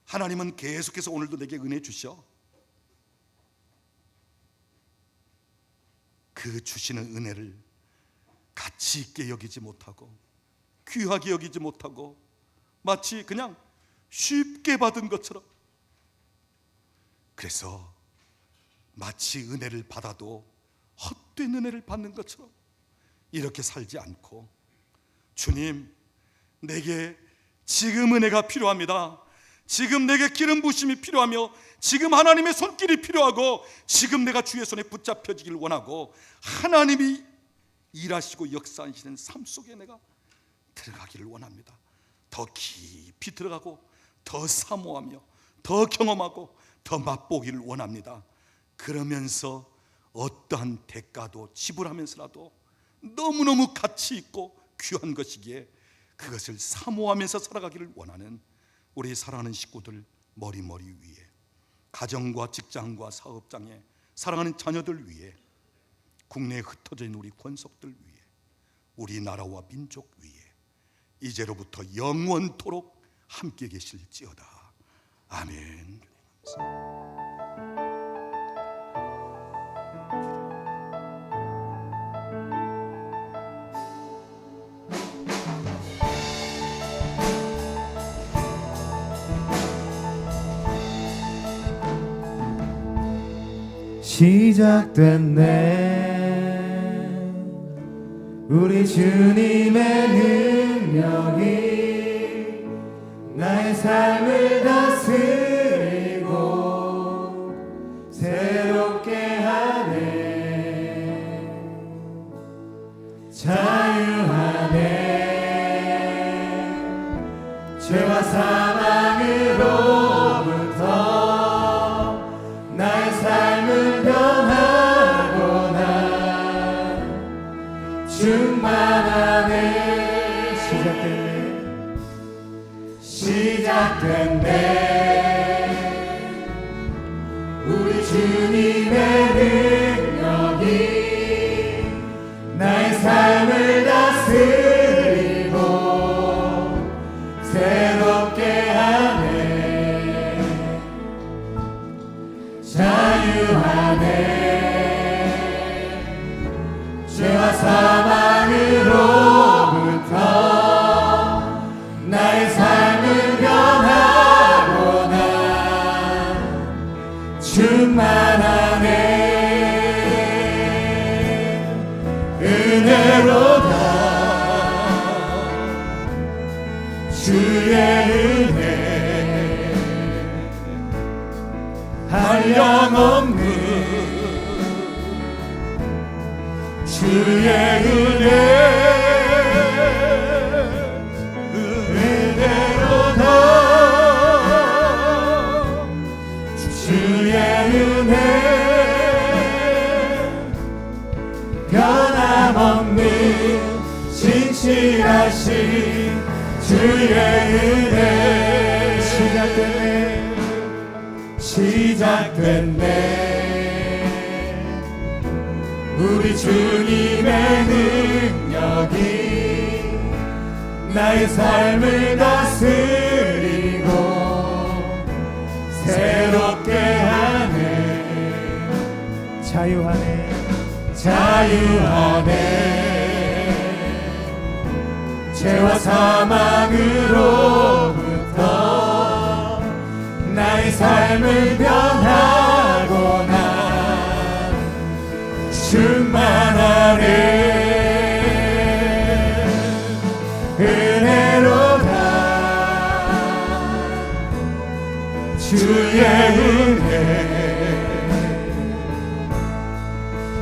하나님은 계속해서 오늘도 내게 은혜 주셔. 그 주시는 은혜를 가치 있게 여기지 못하고 귀하게 여기지 못하고 마치 그냥 쉽게 받은 것처럼, 그래서 마치 은혜를 받아도 헛된 은혜를 받는 것처럼 이렇게 살지 않고, 주님, 내게 지금 은혜가 필요합니다. 지금 내게 기름 부심이 필요하며 지금 하나님의 손길이 필요하고 지금 내가 주의 손에 붙잡혀지길 원하고 하나님이 일하시고 역사하시는 삶 속에 내가 들어가기를 원합니다. 더 깊이 들어가고 더 사모하며 더 경험하고 더 맛보기를 원합니다. 그러면서 어떠한 대가도 지불하면서라도 너무너무 가치 있고 귀한 것이기에 그것을 사모하면서 살아가기를 원하는 우리 사랑하는 식구들 머리머리 위에, 가정과 직장과 사업장에 사랑하는 자녀들 위에, 국내에 흩어져 있는 우리 권속들 위에, 우리나라와 민족 위에 이제로부터 영원토록 함께 계실지어다. 아멘. 시작됐네 우리 주님의 능력이 나의 삶을 다스리고 새롭게 하네. 자유하네 죄와 사망으로부터 나의 삶을 변하고 난 충만하네. 시작됐네 우리 주님의 능력이 나의 삶을 다스리고 새롭게 하네. 자유하네 죄와 사망으로부터 주의 은혜 은혜로다 주의 은혜 변함없는 진실하신 주의 은혜 시작됐네 우리 주님의 능력이 나의 삶을 다스리고 새롭게 하네 자유하네 죄와 사망으로부터 나의 삶을 변하고 난 충만하네 은혜로다 주의 은혜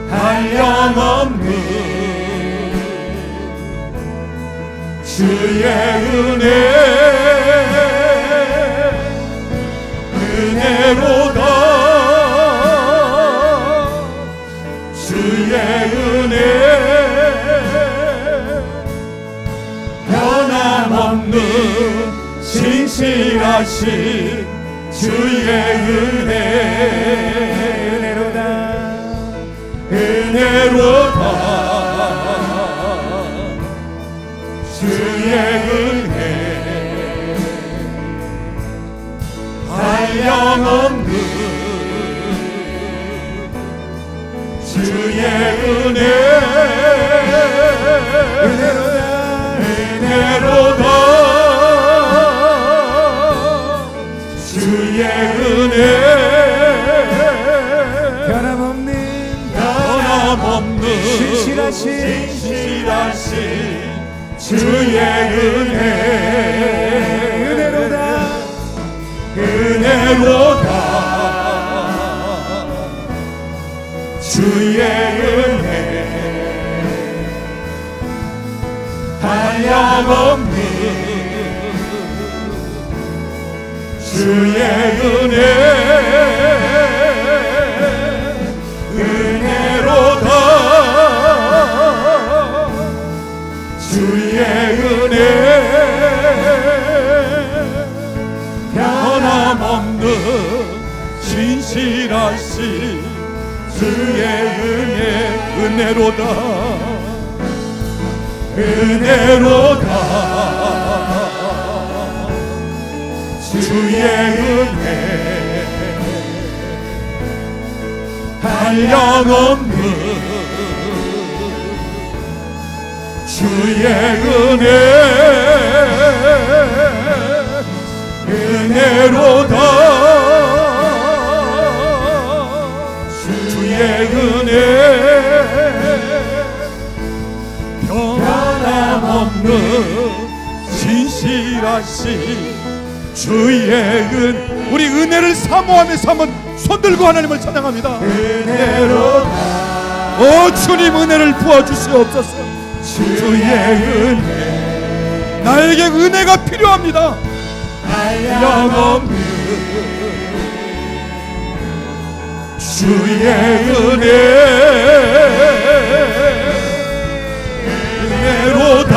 한량없는 주의 은혜 은혜로다 주의 은혜 변함없는 신실하신 주의 은혜 은혜로다 주의 은혜 한량없는 주의 은혜 은혜로다 주의 은혜 변함없는 신실하신 주의 은혜 은혜로다 주의 은혜 한량없는 주의 은혜 은혜로다 주의 은혜 변함없는 진실하신 주의 은혜 은혜로다 은혜로다 주의 은혜 한량없는 주의 은혜 은혜로다 주의 은혜 변함없는 진실하신 주의 우리 은혜를 사모하면서 한번 손들고 하나님을 찬양합니다. 은혜로다 오 주님 은혜를 부어주시옵소서. 주의 은혜 나에게 은혜가 필요합니다. 한량없는 주의 은혜 은혜로다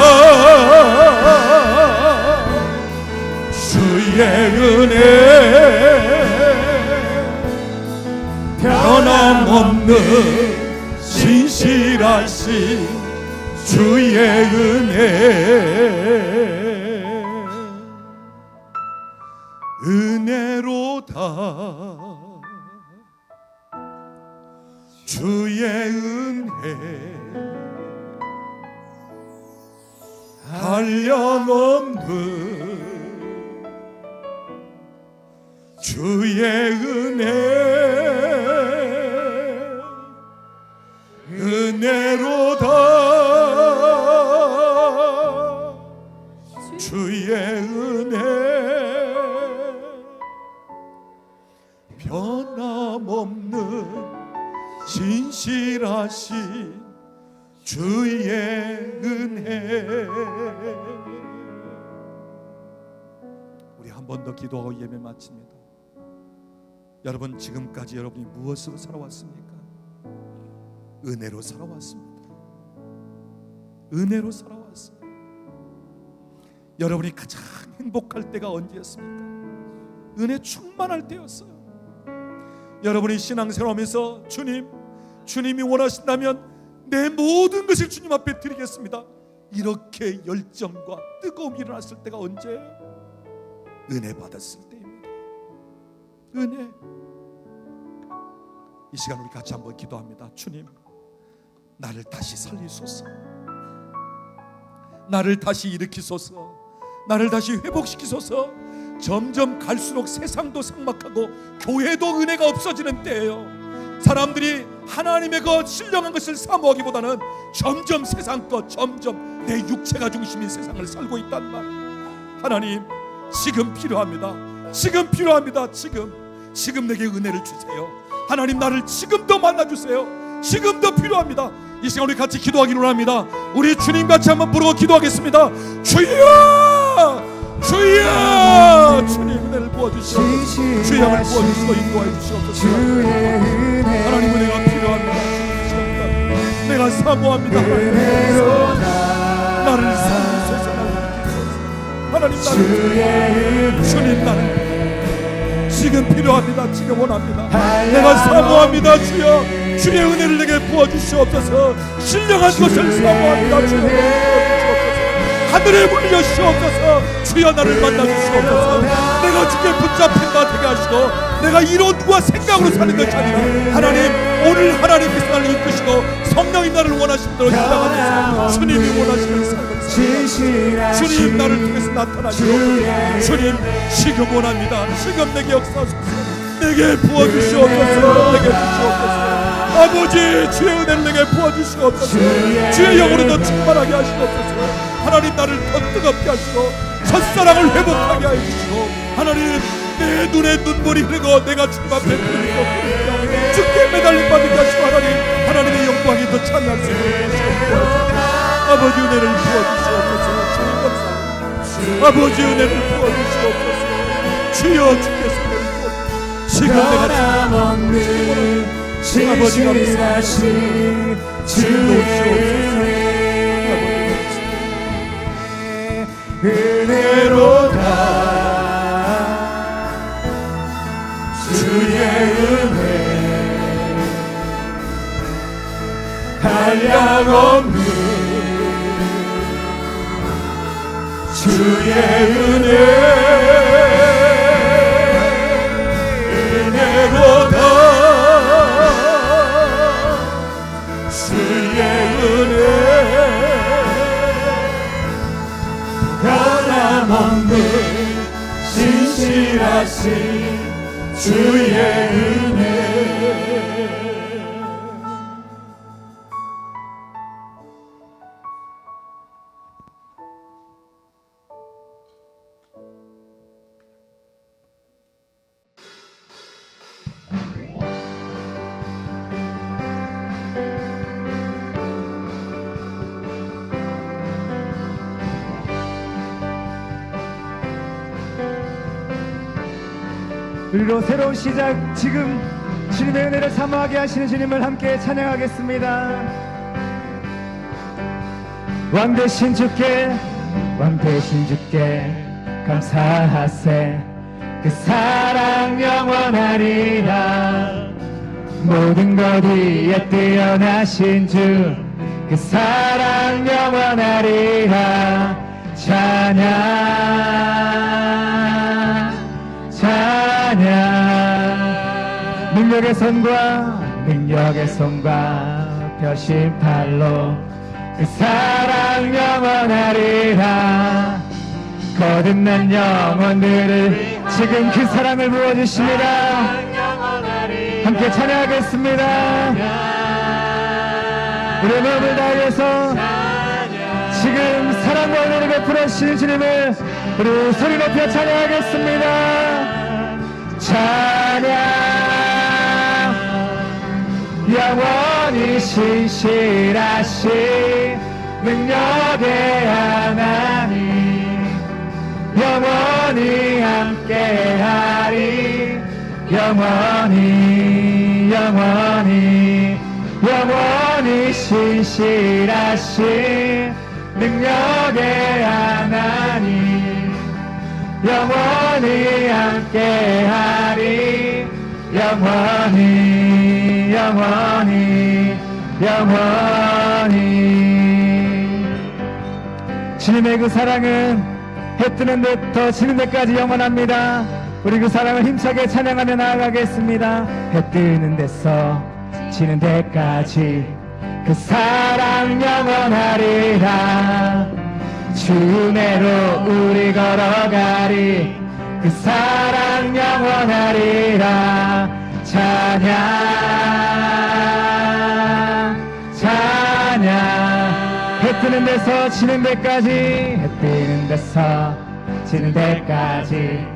주의 은혜 변함없는 진실하신 주의 은혜 은혜로다 주의 은혜 한량없는 주의 은혜 은혜로다 주의 은혜 변함없는 진실하신 주의 은혜. 우리 한 번 더 기도하고 예배 마칩니다. 여러분, 지금까지 여러분이 무엇으로 살아왔습니까? 은혜로 살아왔습니다. 은혜로 살아왔습니다. 여러분이 가장 행복할 때가 언제였습니까? 은혜 충만할 때였어요. 여러분이 신앙생활하면서 주님이 원하신다면 내 모든 것을 주님 앞에 드리겠습니다, 이렇게 열정과 뜨거움이 일어났을 때가 언제예요? 은혜 받았을 때입니다. 은혜. 이 시간 우리 같이 한번 기도합니다. 주님, 나를 다시 살리소서. 나를 다시 일으키소서. 나를 다시 회복시키소서. 점점 갈수록 세상도 삭막하고 교회도 은혜가 없어지는 때예요. 사람들이 하나님의 것 신령한 것을 사모하기보다는 점점 세상 것, 점점 내 육체가 중심인 세상을 살고 있단 말. 하나님, 지금 필요합니다. 지금 필요합니다. 지금 내게 은혜를 주세요. 하나님, 나를 지금도 만나주세요. 지금도 필요합니다. 이 시간 우리 같이 기도하기로 합니다. 우리 주님 같이 한번 부르고 기도하겠습니다. 주여! 주여! 주님 은혜를 부어주시옵소서. 주의 영을 부어주시고 인도하여 주시옵소서. 하나님, 은혜가 필요합니다. 내가 사모합니다. 나를 살리소서. 하나님, 나를 주님, 나를 지금 필요합니다. 지금 원합니다. 내가 사모합니다. 주여, 주의 은혜를 내게 부어주시옵소서. 신령한 것을 사모합니다. 주여, 부어주시옵소서. 하늘에 물려 주시옵소서. 주여, 나를 만나 주시옵소서. 내가 주께 붙잡힌 바 되게 하시고 내가 이론과 생각으로 사는 것이 아니라 하나님, 오늘 하나님께서 나를 이끄시고 성령이 나를 원하신 대로 인도하셔서 주님이 원하시는 삶을 살아가시고 주님, 나를 통해서 나타나시고 주님, 지금 원합니다. 지금 내게 역사하소서. 내게 부어주시옵소서. 내게 주시옵소서. 아버지, 주의 은혜를 내게 부어주시옵소서. 주의 영으로 더 충만하게 하시옵소서. 하나님, 나를 더 뜨겁게 하시고 첫사랑을 회복하게 해주시고 하나님, 내 눈에 눈물이 흐르고 내가 주님 앞에 부르짖고 주께 매달림 받게 하시고 하나님의 영광이 더 찬양할 수 있도록 아버지, 은혜를 부어주시옵소서. 주님 감사합니다. 아버지, 은혜를 부어주시옵소서. 주여, 주께서 은혜를 부어주시옵소서. 지금 내가 없는 진실하신 주의 은혜로다. 주의 은혜 한량없는 주의 은혜로다. 주의 은혜 변함없는 진실하신 주의 은혜. 우리로 새로운 시작, 지금 주님의 은혜를 사모하게 하시는 주님을 함께 찬양하겠습니다. 왕되신 주께 감사하세. 그 사랑 영원하리라. 모든 것 위에 뛰어나신 주, 그 사랑 영원하리라. 찬양 능력의 손과 벼심팔로 그 사랑 영원하리라. 거듭난 영혼들을 지금 그 사랑을 부어주십니다. 함께 찬양하겠습니다. 우리의 마음을 다해서 지금 사랑과 은혜를 베풀어 주시는 주님을 우리 소리 높여 찬양하겠습니다. 찬양 영원히 영원히 신실하신 능력의 하나님 영원히 함께하리 영원히 영원히 영원히 신실하신 능력의 하나님 영원히 함께하리 영원히 영원히 영원히 주님의 그 사랑은 해 뜨는 데부터 지는 데까지 영원합니다. 우리 그 사랑을 힘차게 찬양하며 나아가겠습니다. 해 뜨는 데서 지는 데까지 그 사랑 영원하리라. 주 은혜로 우리 걸어가리. 그 사랑 영원하리라. 찬양 찬양 해 뜨는 데서 지는 데까지 해 뜨는 데서 지는 데까지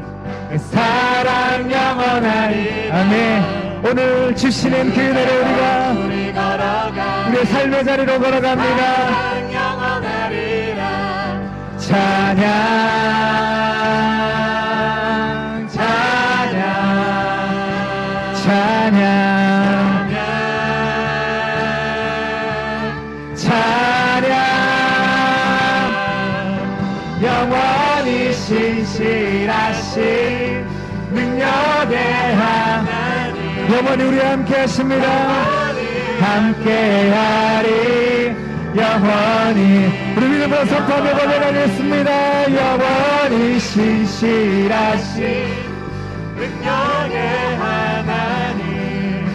그 사랑 영원하리. 아멘. 오늘 주시는 그 은혜를 우리가 우리의 삶의 자리로 걸어갑니다. 찬양 찬양 찬양 찬양 영원히 신실하신 능력의 하나님 영원히 우리 함께 하십니다. 함께하리 영원히 우리 믿음으로 선포하며 고백하겠습니다. 영원히 신실하신 능력의 하나님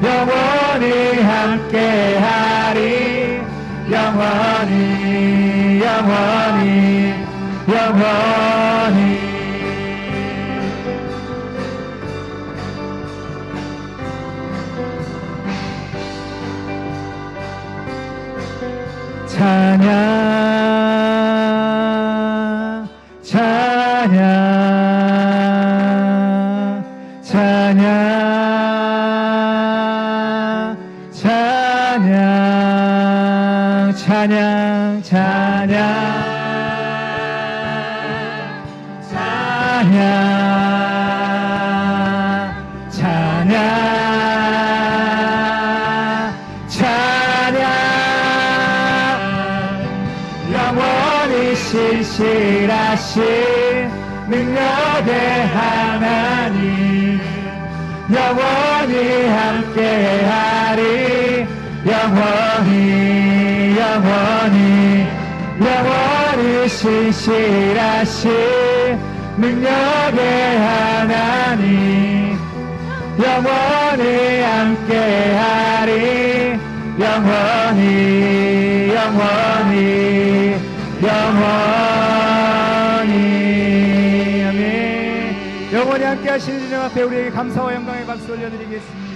영원히 함께하리 영원히 영원히 영원히 찬양 찬양 찬양 찬양 찬양 찬양 찬양 찬양 영원히 신실하신 능력의 하나님 영원히 함께하리 영원히 영원히 영원히 신실하신 능력의 하나님 영원히 함께하리 영원히 영원히 영원히 아멘. 영원히 함께 하시는 주님 앞에 우리에게 감사와 영광의 박수 올려드리겠습니다.